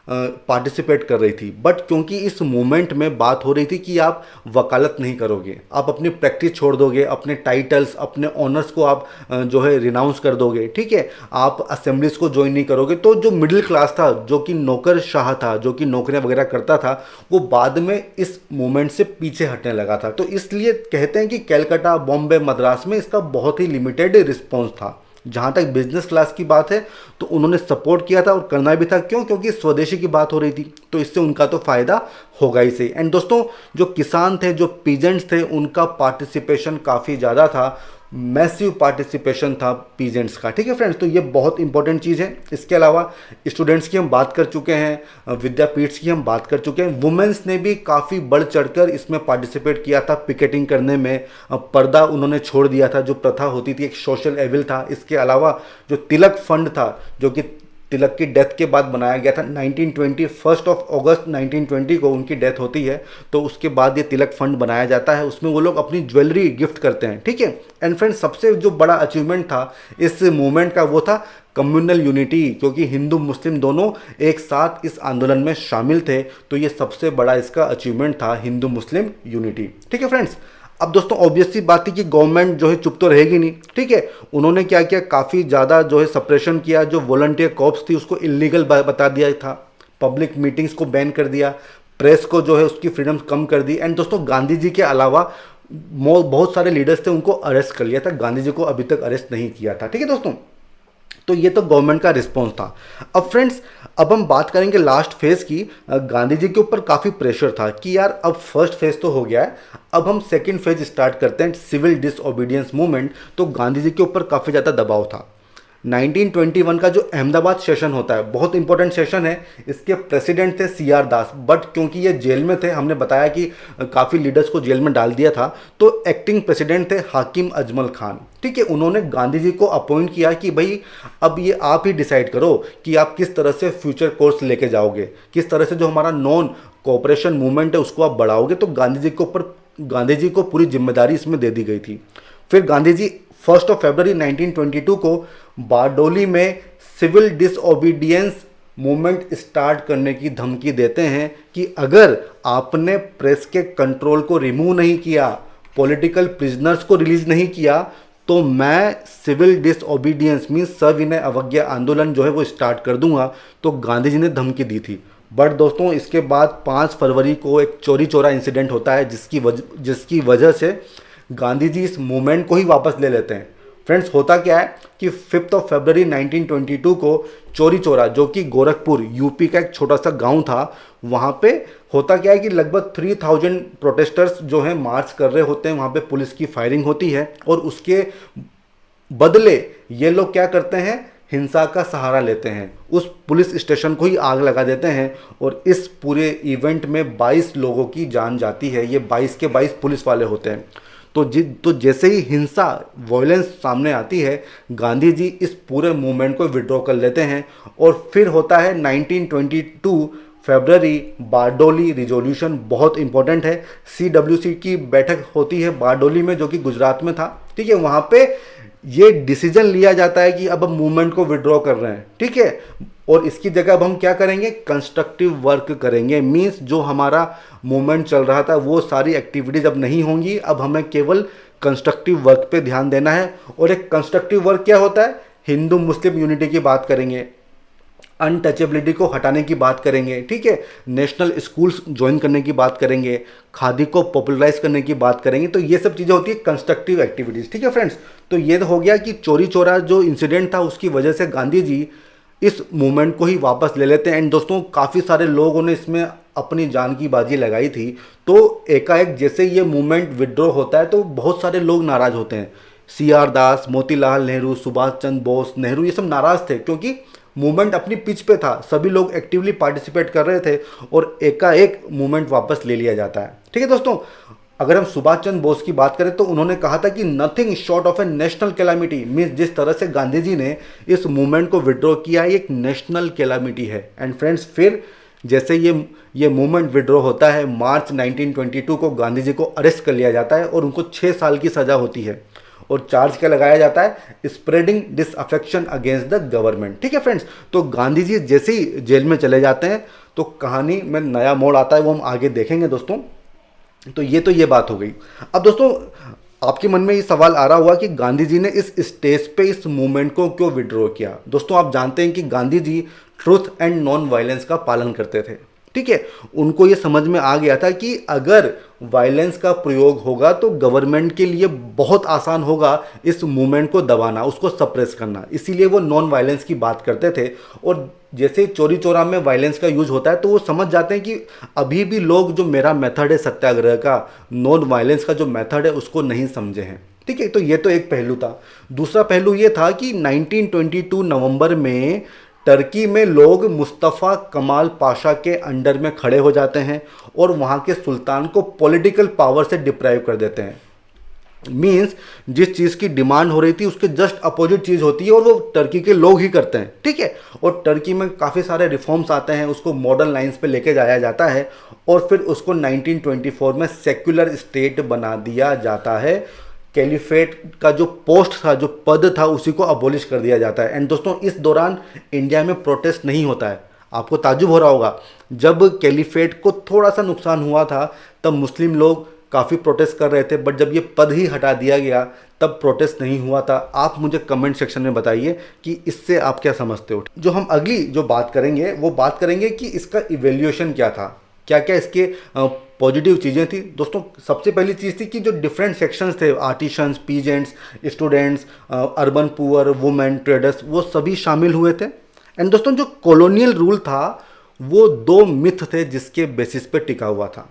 पार्टिसिपेट कर रही थी। बट क्योंकि इस मूवमेंट में बात हो रही थी कि आप वकालत नहीं करोगे, आप अपनी प्रैक्टिस छोड़ दोगे, अपने टाइटल्स, अपने ऑनर्स को आप जो है रिनाउंस कर दोगे, ठीक है, आप असेंबलीज को ज्वाइन नहीं करोगे। तो जो मिडिल क्लास था, जो कि नौकरशाह था, जो कि नौकरियां वगैरह करता था, वो बाद में इस मूवमेंट से पीछे हटने लगा था। तो इसलिए कहते हैं कि कलकत्ता, बॉम्बे, मद्रास में इसका बहुत ही लिमिटेड रिस्पॉन्स था। जहाँ तक बिजनेस क्लास की बात है तो उन्होंने सपोर्ट किया था और करना भी था। क्यों? क्योंकि स्वदेशी की बात हो रही थी, तो इससे उनका तो फ़ायदा होगा ही सही। एंड दोस्तों, जो किसान थे, जो पीजेंट्स थे, उनका पार्टिसिपेशन काफ़ी ज़्यादा था, मैसिव पार्टिसिपेशन था पीजेंट्स का, ठीक है फ्रेंड्स। तो ये बहुत इंपॉर्टेंट चीज़ है। इसके अलावा स्टूडेंट्स की हम बात कर चुके हैं, विद्यापीठ की हम बात कर चुके हैं। वुमेन्स ने भी काफ़ी बढ़ चढ़कर इसमें पार्टिसिपेट किया था, पिकेटिंग करने में। पर्दा उन्होंने छोड़ दिया था, जो प्रथा होती थी, एक सोशल एविल था। इसके अलावा जो तिलक फंड था, जो कि तिलक की डेथ के बाद बनाया गया था 1920, 1 अगस्त 1920 को उनकी डेथ होती है, तो उसके बाद ये तिलक फंड बनाया जाता है। उसमें वो लोग अपनी ज्वेलरी गिफ्ट करते हैं, ठीक है। एंड फ्रेंड्स, सबसे जो बड़ा अचीवमेंट था इस मूवमेंट का वो था कम्युनल यूनिटी, क्योंकि हिंदू मुस्लिम दोनों एक साथ इस आंदोलन में शामिल थे। तो ये सबसे बड़ा इसका अचीवमेंट था, हिंदू मुस्लिम यूनिटी, ठीक है फ्रेंड्स। अब दोस्तों, ऑब्वियस सी बात थी कि गवर्नमेंट जो है चुप तो रहेगी नहीं, ठीक है। उन्होंने क्या किया, काफ़ी ज़्यादा जो है सप्रेशन किया। जो वॉलंटियर कॉर्प्स थी उसको इलीगल बता दिया था, पब्लिक मीटिंग्स को बैन कर दिया, प्रेस को जो है उसकी फ्रीडम कम कर दी। एंड दोस्तों, गांधी जी के अलावा बहुत सारे लीडर्स थे, उनको अरेस्ट कर लिया था। गांधी जी को अभी तक अरेस्ट नहीं किया था, ठीक है दोस्तों। तो ये तो गवर्नमेंट का रिस्पॉन्स था। अब फ्रेंड्स, अब हम बात करेंगे लास्ट फेज की। गांधी जी के ऊपर काफ़ी प्रेशर था कि यार अब फर्स्ट फेज तो हो गया है, अब हम सेकंड फेज स्टार्ट करते हैं, सिविल डिसओबीडियंस मूवमेंट। तो गांधी जी के ऊपर काफ़ी ज़्यादा दबाव था। 1921 का जो अहमदाबाद सेशन होता है, बहुत इंपॉर्टेंट सेशन है। इसके प्रेसिडेंट थे CR दास, बट क्योंकि ये जेल में थे, हमने बताया कि काफ़ी लीडर्स को जेल में डाल दिया था, तो एक्टिंग प्रेसिडेंट थे हाकिम अजमल खान, ठीक है। उन्होंने गांधी जी को अपॉइंट किया कि भाई अब ये आप ही डिसाइड करो कि आप किस तरह से फ्यूचर कोर्स लेके जाओगे, किस तरह से जो हमारा नॉन कोऑपरेशन मूवमेंट है उसको आप बढ़ाओगे। तो गांधी जी को पूरी जिम्मेदारी इसमें दे दी गई थी। फिर गांधी जी 1 फरवरी 1922 को बारडोली में सिविल डिसओबीडियंस मूवमेंट स्टार्ट करने की धमकी देते हैं कि अगर आपने प्रेस के कंट्रोल को रिमूव नहीं किया, पॉलिटिकल प्रिजनर्स को रिलीज नहीं किया, तो मैं सिविल डिसओबीडियंस मीन्स सविनय अवज्ञा आंदोलन जो है वो स्टार्ट कर दूंगा। तो गांधी जी ने धमकी दी थी। बट दोस्तों, इसके बाद 5 फरवरी को एक चोरी चोरा इंसिडेंट होता है, जिसकी वजह से गांधी जी इस मूवमेंट को ही वापस ले लेते हैं। फ्रेंड्स, होता क्या है कि 5 फरवरी 1922 को चोरी चोरा, जो कि गोरखपुर यूपी का एक छोटा सा गांव था, वहाँ पे होता क्या है कि लगभग 3000 प्रोटेस्टर्स जो हैं मार्च कर रहे होते हैं। वहाँ पे पुलिस की फायरिंग होती है और उसके बदले ये लोग क्या करते हैं, हिंसा का सहारा लेते हैं, उस पुलिस स्टेशन को ही आग लगा देते हैं। और इस पूरे इवेंट में 22 लोगों की जान जाती है। ये 22 के 22 पुलिस वाले होते हैं। तो जैसे ही हिंसा, वॉयलेंस सामने आती है, गांधी जी इस पूरे मूवमेंट को विड्रॉ कर लेते हैं। और फिर होता है 1922 फरवरी बारडोली रिजोल्यूशन, बहुत इंपॉर्टेंट है। CWC की बैठक होती है बारडोली में, जो कि गुजरात में था, ठीक है। वहाँ पे ये डिसीजन लिया जाता है कि अब हम मूवमेंट को विड्रॉ कर रहे हैं, ठीक है। और इसकी जगह अब हम क्या करेंगे, कंस्ट्रक्टिव वर्क करेंगे। मीन्स जो हमारा मूवमेंट चल रहा था वो सारी एक्टिविटीज़ अब नहीं होंगी, अब हमें केवल कंस्ट्रक्टिव वर्क पे ध्यान देना है। और एक कंस्ट्रक्टिव वर्क क्या होता है, हिंदू मुस्लिम यूनिटी की बात करेंगे, अनटचेबिलिटी को हटाने की बात करेंगे, ठीक है, नेशनल स्कूल्स ज्वाइन करने की बात करेंगे, खादी को पॉपुलराइज करने की बात करेंगे। तो ये सब चीज़ें होती है कंस्ट्रक्टिव एक्टिविटीज़, ठीक है फ्रेंड्स। तो ये हो गया कि चोरी चोरा जो इंसिडेंट था उसकी वजह से गांधी जी इस मूवमेंट को ही वापस ले लेते हैं। एंड दोस्तों, काफ़ी सारे लोगों ने इसमें अपनी जान की बाजी लगाई थी। तो एकाएक जैसे ये मूवमेंट विड्रॉ होता है तो बहुत सारे लोग नाराज़ होते हैं। CR दास, मोतीलाल नेहरू, सुभाष चंद्र बोस, नेहरू, ये सब नाराज़ थे क्योंकि मूवमेंट अपनी पिच पे था, सभी लोग एक्टिवली पार्टिसिपेट कर रहे थे और एकाएक मूवमेंट वापस ले लिया जाता है, ठीक है दोस्तों। अगर हम सुभाष चंद्र बोस की बात करें तो उन्होंने कहा था कि nothing short of A national calamity, means जिस तरह से गांधी जी ने इस मूवमेंट को विड्रॉ किया है, एक नेशनल कैलामिटी है। एंड फ्रेंड्स, फिर जैसे ये मूवमेंट विड्रॉ होता है, मार्च 1922 को गांधी जी को अरेस्ट कर लिया जाता है और उनको 6 साल की सज़ा होती है। और चार्ज क्या लगाया जाता है, spreading disaffection against the government. ठीक है फ्रेंड्स, तो गांधी जी जैसे ही जेल में चले जाते हैं तो कहानी में नया मोड़ आता है, वो हम आगे देखेंगे दोस्तों। तो ये बात हो गई। अब दोस्तों आपके मन में ये सवाल आ रहा होगा कि गांधी जी ने इस स्टेज पे इस मूवमेंट को क्यों विड्रॉ किया। दोस्तों आप जानते हैं कि Gandhi ji truth and non violence का पालन करते थे। ठीक है, उनको ये समझ में आ गया था कि अगर वायलेंस का प्रयोग होगा तो गवर्नमेंट के लिए बहुत आसान होगा इस मूवमेंट को दबाना, उसको सप्रेस करना। इसीलिए वो नॉन वायलेंस की बात करते थे। और जैसे चोरी चोरा में वायलेंस का यूज होता है तो वो समझ जाते हैं कि अभी भी लोग जो मेरा मेथड है सत्याग्रह का, नॉन वायलेंस का जो मेथड है, उसको नहीं समझे हैं। ठीक है, तो ये तो एक पहलू था। दूसरा पहलू ये था कि 1922 नवंबर में टर्की में लोग मुस्तफ़ा कमाल पाशा के अंडर में खड़े हो जाते हैं और वहाँ के सुल्तान को पॉलिटिकल पावर से डिप्राइव कर देते हैं। मीन्स जिस चीज़ की डिमांड हो रही थी उसके जस्ट अपोजिट चीज़ होती है और वो टर्की के लोग ही करते हैं। ठीक है, और टर्की में काफ़ी सारे रिफॉर्म्स आते हैं, उसको मॉडर्न लाइंस पे लेके जाया जाता है और फिर उसको 1924 में सेक्युलर स्टेट बना दिया जाता है। कैलिफेट का जो पोस्ट था, जो पद था, उसी को अबोलिश कर दिया जाता है। एंड दोस्तों इस दौरान इंडिया में प्रोटेस्ट नहीं होता है। आपको ताज्जुब हो रहा होगा, जब कैलिफेट को थोड़ा सा नुकसान हुआ था तब मुस्लिम लोग काफ़ी प्रोटेस्ट कर रहे थे, बट जब ये पद ही हटा दिया गया तब प्रोटेस्ट नहीं हुआ था। आप मुझे कमेंट सेक्शन में बताइए कि इससे आप क्या समझते हो। जो हम अगली जो बात करेंगे वो बात करेंगे कि इसका इवेल्यूएशन क्या था, क्या क्या इसके पॉजिटिव चीज़ें थी। दोस्तों सबसे पहली चीज़ थी कि जो डिफरेंट सेक्शंस थे, artisans, peasants, students, urban poor, women, traders, वो सभी शामिल हुए थे। एंड दोस्तों जो कॉलोनियल रूल था वो दो मिथ थे जिसके बेसिस पे टिका हुआ था।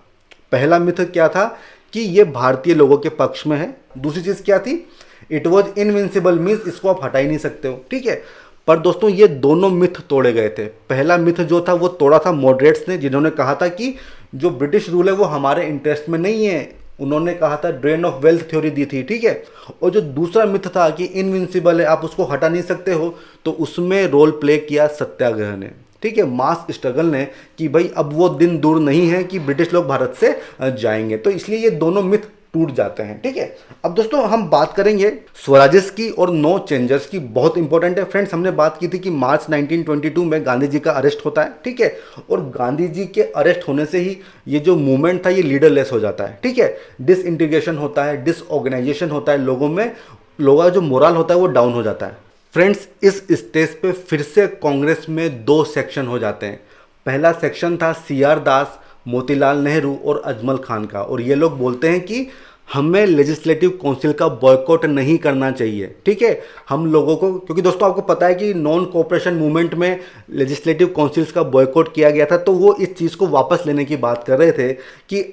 पहला मिथ क्या था कि ये भारतीय लोगों के पक्ष में है। दूसरी चीज़ क्या थी, इट वॉज इनविंसिबल, मीन्स इसको आप हटा ही नहीं सकते हो। ठीक है, पर दोस्तों ये दोनों मिथ तोड़े गए थे। पहला मिथ जो था वो तोड़ा था मॉडरेट्स ने, जिन्होंने कहा था कि जो ब्रिटिश रूल है वो हमारे इंटरेस्ट में नहीं है। उन्होंने कहा था ड्रेन ऑफ वेल्थ थ्योरी दी थी। ठीक है, और जो दूसरा मिथ था कि इनविंसिबल है, आप उसको हटा नहीं सकते हो, तो उसमें रोल प्ले किया सत्याग्रह ने। ठीक है, मास स्ट्रगल ने, कि भाई अब वो दिन दूर नहीं है कि ब्रिटिश लोग भारत से जाएंगे। तो इसलिए ये दोनों मिथ टूट जाते हैं। ठीक है, अब दोस्तों हम बात करेंगे स्वराजिस्ट की और नो चेंजर्स की। बहुत इंपॉर्टेंट है फ्रेंड्स। हमने बात की थी कि मार्च 1922 में गांधी जी का अरेस्ट होता है। ठीक है, और गांधी जी के अरेस्ट होने से ही ये जो मूवमेंट था ये लीडरलेस हो जाता है। ठीक है, डिसइंटीग्रेशन होता है, डिसऑर्गेनाइजेशन होता है, लोगों का जो मोरल होता है वो डाउन हो जाता है। फ्रेंड्स इस स्टेज पे फिर से कांग्रेस में दो सेक्शन हो जाते हैं। पहला सेक्शन था CR दास, मोतीलाल नेहरू और अजमल खान का, और ये लोग बोलते हैं कि हमें लेजिस्लेटिव काउंसिल का बॉयकॉट नहीं करना चाहिए। ठीक है, हम लोगों को, क्योंकि दोस्तों आपको पता है कि नॉन कोऑपरेशन मूवमेंट में लेजिस्लेटिव काउंसिल्स का बॉयकॉट किया गया था, तो वो इस चीज़ को वापस लेने की बात कर रहे थे कि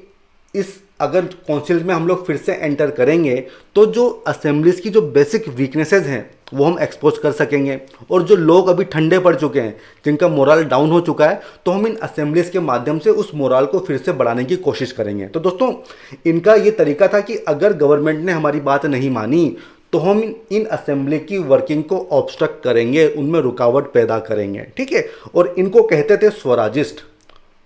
इस अगर काउंसिल में हम लोग फिर से एंटर करेंगे तो जो असेंबलीज की जो बेसिक वीकनेसेस हैं वो हम एक्सपोज कर सकेंगे, और जो लोग अभी ठंडे पड़ चुके हैं, जिनका मोरल डाउन हो चुका है, तो हम इन असेंबलीज के माध्यम से उस मोरल को फिर से बढ़ाने की कोशिश करेंगे। तो दोस्तों इनका ये तरीका था कि अगर गवर्नमेंट ने हमारी बात नहीं मानी तो हम इन असेंबली की वर्किंग को ऑब्स्ट्रक्ट करेंगे, उनमें रुकावट पैदा करेंगे। ठीक है, और इनको कहते थे स्वराजिस्ट।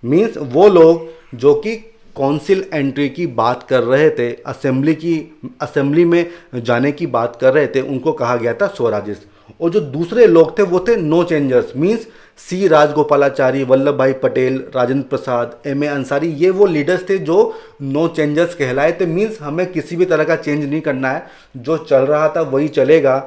मीन्स वो लोग जो कि काउंसिल एंट्री की बात कर रहे थे, असेंबली में जाने की बात कर रहे थे, उनको कहा गया था स्वराजिस्ट। और जो दूसरे लोग थे वो थे no changers. Means C Rajagopalachari, Vallabhbhai Patel, Rajendra Prasad, MA Ansari, ये वो लीडर्स थे जो नो चेंजर्स कहलाए थे। मीन्स हमें किसी भी तरह का चेंज नहीं करना है, जो चल रहा था वही चलेगा,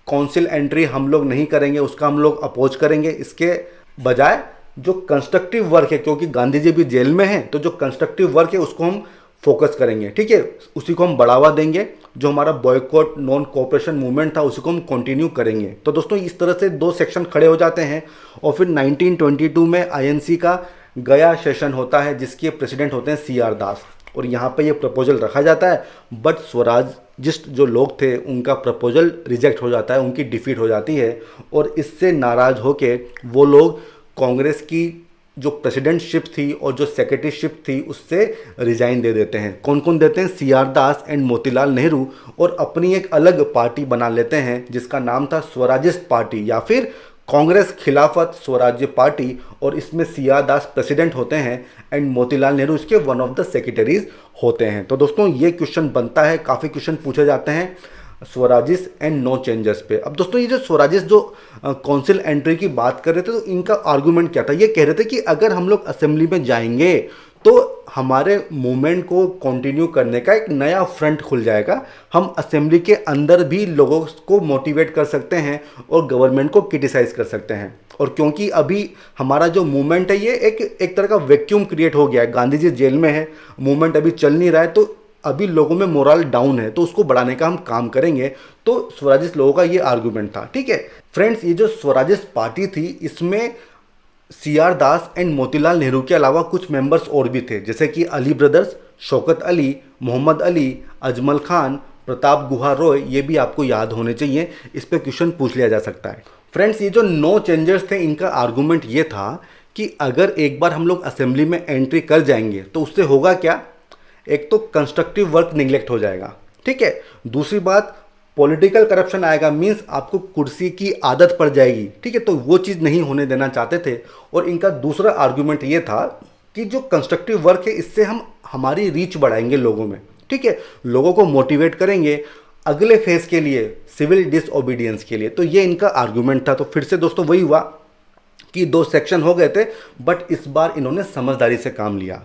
काउंसिल एंट्री हम लोग नहीं करेंगे, उसका हम लोग अपोज करेंगे। इसके बजाय जो कंस्ट्रक्टिव वर्क है, क्योंकि गांधी जी भी जेल में हैं, तो जो कंस्ट्रक्टिव वर्क है उसको हम फोकस करेंगे। ठीक है, उसी को हम बढ़ावा देंगे। जो हमारा बॉयकॉट नॉन कोऑपरेशन मूवमेंट था उसी को हम कंटिन्यू करेंगे। तो दोस्तों इस तरह से दो सेक्शन खड़े हो जाते हैं। और फिर 1922 में INC का गया सेशन होता है, जिसके प्रेसिडेंट होते हैं CR दास, और यहाँ पे ये प्रपोजल रखा जाता है। बट स्वराजिस्ट जो लोग थे उनका प्रपोजल रिजेक्ट हो जाता है, उनकी डिफीट हो जाती है, और इससे नाराज़ होके वो लोग कांग्रेस की जो प्रेसिडेंटशिप थी और जो सेक्रेटरीशिप थी उससे रिजाइन दे देते हैं। कौन कौन देते हैं? CR Das and Motilal Nehru, और अपनी एक अलग पार्टी बना लेते हैं जिसका नाम था स्वराजिस्ट पार्टी या फिर कांग्रेस खिलाफत स्वराज्य पार्टी। और इसमें CR दास प्रेसिडेंट होते हैं एंड मोतीलाल नेहरू इसके वन ऑफ द सेक्रेटरीज होते हैं। तो दोस्तों ये क्वेश्चन बनता है, काफ़ी क्वेश्चन पूछे जाते हैं। स्वराजिस एंड नो चेंजेस पे। अब दोस्तों ये जो स्वराजिस जो काउंसिल एंट्री की बात कर रहे थे, तो इनका आर्गुमेंट क्या था? ये कह रहे थे कि अगर हम लोग असेंबली में जाएंगे तो हमारे मूवमेंट को कंटिन्यू करने का एक नया फ्रंट खुल जाएगा, हम असेंबली के अंदर भी लोगों को मोटिवेट कर सकते हैं और गवर्नमेंट को क्रिटिसाइज कर सकते हैं। और क्योंकि अभी हमारा जो मूवमेंट है ये एक तरह का वैक्यूम क्रिएट हो गया है, गांधी जी जेल में है, मूवमेंट अभी चल नहीं रहा है, तो अभी लोगों में मोरल डाउन है, तो उसको बढ़ाने का हम काम करेंगे। तो स्वराजिस लोगों का ये आर्गुमेंट था। ठीक है फ्रेंड्स, ये जो स्वराजिस पार्टी थी इसमें CR Das and Motilal Nehru के अलावा कुछ मेंबर्स और भी थे, जैसे कि अली ब्रदर्स, शौकत अली, मोहम्मद अली, अजमल खान, प्रताप गुहा रॉय, ये भी आपको याद होने चाहिए, इस पर क्वेश्चन पूछ लिया जा सकता है। फ्रेंड्स, ये जो नो चेंजर्स थे इनका आर्गुमेंट ये था कि अगर एक बार हम लोग असेंबली में एंट्री कर जाएंगे तो उससे होगा क्या? एक तो कंस्ट्रक्टिव वर्क निगलेक्ट हो जाएगा, ठीक है, दूसरी बात पॉलिटिकल करप्शन आएगा, मीन्स आपको कुर्सी की आदत पड़ जाएगी, ठीक है, तो वो चीज़ नहीं होने देना चाहते थे। और इनका दूसरा आर्गुमेंट ये था कि जो कंस्ट्रक्टिव वर्क है इससे हम हमारी रीच बढ़ाएंगे लोगों में, ठीक है, लोगों को मोटिवेट करेंगे अगले फेज के लिए, सिविल डिसओबीडियंस के लिए। तो ये इनका आर्गुमेंट था। तो फिर से दोस्तों वही हुआ कि दो सेक्शन हो गए थे, बट इस बार इन्होंने समझदारी से काम लिया।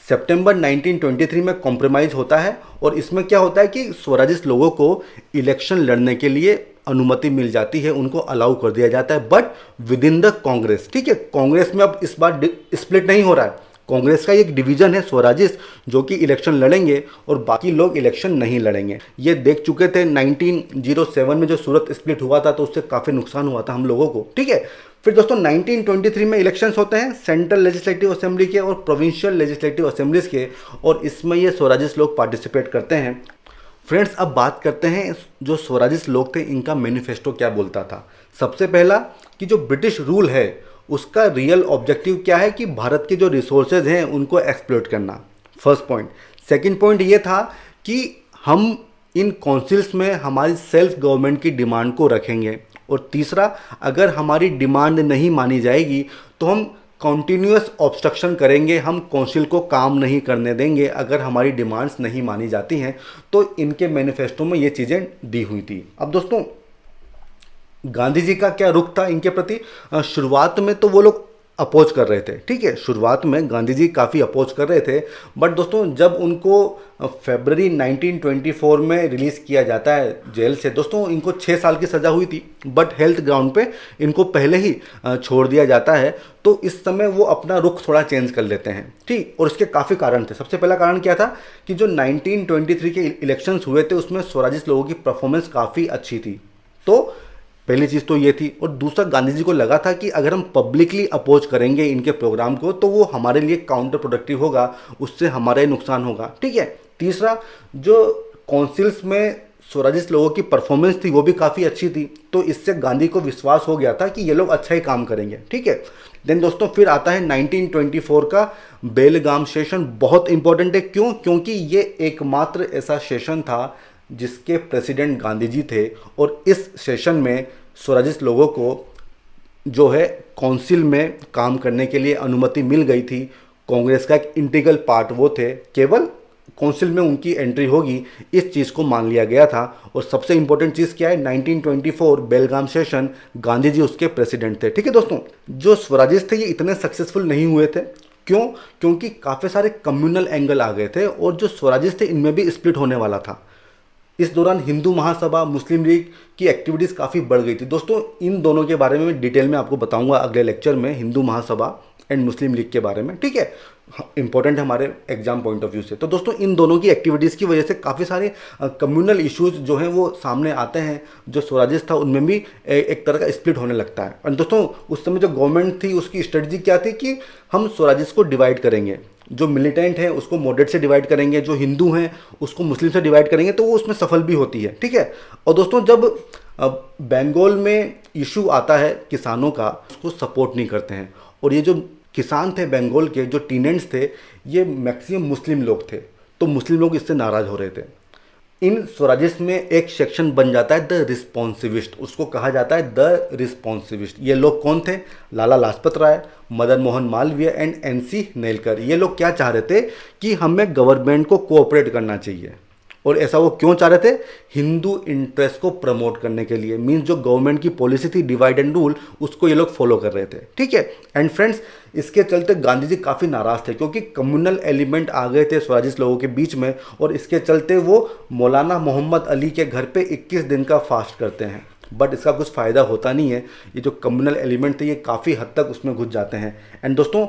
सितंबर 1923 में कॉम्प्रोमाइज़ होता है और इसमें क्या होता है कि स्वराजिस्ट लोगों को इलेक्शन लड़ने के लिए अनुमति मिल जाती है, उनको अलाउ कर दिया जाता है, but with in the Congress, ठीक है। कांग्रेस में अब इस बार स्प्लिट नहीं हो रहा है, कांग्रेस का एक डिवीजन है स्वराजिस्ट जो कि इलेक्शन लड़ेंगे और बाकी लोग इलेक्शन नहीं लड़ेंगे। ये देख चुके थे 1907 में जो सूरत स्प्लिट हुआ था, तो उससे काफ़ी नुकसान हुआ था हम लोगों को, ठीक है। फिर दोस्तों 1923 में इलेक्शंस होते हैं सेंट्रल लेजिस्लेटिव असेंबली के और प्रोविंशियल लेजिस्लेटिव असेंबलीज के, और इसमें ये स्वराजिस्ट लोग पार्टिसिपेट करते हैं। फ्रेंड्स, अब बात करते हैं जो स्वराजिस्ट लोग थे इनका मैनिफेस्टो क्या बोलता था। सबसे पहला कि जो ब्रिटिश रूल है उसका रियल ऑब्जेक्टिव क्या है कि भारत के जो रिसोर्सेज हैं उनको एक्सप्लॉइट करना, फर्स्ट पॉइंट। सेकंड पॉइंट ये था कि हम इन काउंसिल्स में हमारी सेल्फ गवर्नमेंट की डिमांड को रखेंगे, और तीसरा, अगर हमारी डिमांड नहीं मानी जाएगी तो हम कॉन्टीन्यूअस ऑब्स्ट्रक्शन करेंगे, हम काउंसिल को काम नहीं करने देंगे अगर हमारी डिमांड्स नहीं मानी जाती हैं। तो इनके मैनिफेस्टो में ये चीज़ें दी हुई थी। अब दोस्तों गांधी जी का क्या रुख था इनके प्रति? शुरुआत में तो वो लोग अपोज कर रहे थे, ठीक है, शुरुआत में गांधी जी काफ़ी अपोज कर रहे थे, बट दोस्तों जब उनको फरवरी 1924 में रिलीज़ किया जाता है जेल से, दोस्तों इनको 6 साल की सज़ा हुई थी, बट हेल्थ ग्राउंड पे इनको पहले ही छोड़ दिया जाता है। तो इस समय वो अपना रुख थोड़ा चेंज कर लेते हैं, ठीक। और इसके काफ़ी कारण थे। सबसे पहला कारण क्या था कि जो 1923 के इलेक्शंस हुए थे उसमें स्वराजिस्ट लोगों की परफॉर्मेंस काफ़ी अच्छी थी, तो पहली चीज़ तो ये थी। और दूसरा, गांधी जी को लगा था कि अगर हम पब्लिकली अपोज करेंगे इनके प्रोग्राम को तो वो हमारे लिए काउंटर प्रोडक्टिव होगा, उससे हमारा ही नुकसान होगा, ठीक है। तीसरा, जो काउंसिल्स में स्वराजिस्ट लोगों की परफॉर्मेंस थी वो भी काफ़ी अच्छी थी, तो इससे गांधी को विश्वास हो गया था कि ये लोग अच्छा ही काम करेंगे, ठीक है। देन दोस्तों फिर आता है 1924 का बेलगाम सेशन, बहुत इंपॉर्टेंट है। क्यों? क्योंकि ये एकमात्र ऐसा सेशन था जिसके प्रेसिडेंट गांधी जी थे, और इस सेशन में स्वराजिस्ट लोगों को जो है काउंसिल में काम करने के लिए अनुमति मिल गई थी। कांग्रेस का एक इंटीग्रल पार्ट वो थे, केवल काउंसिल में उनकी एंट्री होगी, इस चीज़ को मान लिया गया था। और सबसे इंपॉर्टेंट चीज़ क्या है, 1924 बेलगाम सेशन, गांधी जी उसके प्रेसिडेंट थे, ठीक है। दोस्तों जो स्वराजिस्ट थे ये इतने सक्सेसफुल नहीं हुए थे। क्यों? क्योंकि काफ़ी सारे कम्युनल एंगल आ गए थे, और जो स्वराजिस्ट थे इनमें भी स्प्लिट होने वाला था। इस दौरान हिंदू महासभा, मुस्लिम लीग की एक्टिविटीज़ काफ़ी बढ़ गई थी। दोस्तों इन दोनों के बारे में मैं डिटेल में आपको बताऊंगा अगले लेक्चर में, Hindu Mahasabha and Muslim league के बारे में, ठीक है, इंपॉर्टेंट है हमारे एग्जाम पॉइंट ऑफ व्यू से। तो दोस्तों इन दोनों की एक्टिविटीज़ की वजह से काफ़ी सारे कम्युनल इश्यूज जो हैं वो सामने आते हैं। जो स्वराजिस्ट था उनमें भी एक तरह का स्प्लिट होने लगता है। और दोस्तों उस समय जो गवर्नमेंट थी उसकी स्ट्रेटजी क्या थी कि हम स्वराजिस्ट को डिवाइड करेंगे, जो मिलिटेंट है उसको मॉडरेट से डिवाइड करेंगे, जो हिंदू हैं उसको मुस्लिम से डिवाइड करेंगे, तो वो उसमें सफल भी होती है, ठीक है। और दोस्तों जब बंगाल में इशू आता है किसानों का, उसको सपोर्ट नहीं करते हैं, और ये जो किसान थे बंगाल के, जो टीनेंट्स थे, ये मैक्सिमम मुस्लिम लोग थे, तो मुस्लिम लोग इससे नाराज़ हो रहे थे। इन स्वराजिस्ट में एक सेक्शन बन जाता है द रिस्पॉन्सिविस्ट, उसको कहा जाता है द रिस्पॉन्सिविस्ट। ये लोग कौन थे? Lala Lajpat Rai, Madan Mohan Malviya and NC नेलकर। ये लोग क्या चाह रहे थे कि हमें गवर्नमेंट को कोऑपरेट करना चाहिए, और ऐसा वो क्यों चाह रहे थे? हिंदू इंटरेस्ट को प्रमोट करने के लिए। मीन्स जो गवर्नमेंट की पॉलिसी थी डिवाइड एंड रूल, उसको ये लोग फॉलो कर रहे थे। ठीक है। एंड फ्रेंड्स, इसके चलते गांधी जी काफ़ी नाराज़ थे क्योंकि कम्युनल एलिमेंट आ गए थे स्वराजिस्ट लोगों के बीच में, और इसके चलते वो मौलाना मोहम्मद अली के घर पे 21 दिन का फास्ट करते हैं। बट इसका कुछ फ़ायदा होता नहीं है। ये जो कम्युनल एलिमेंट थे ये काफ़ी हद तक उसमें घुस जाते हैं। एंड दोस्तों,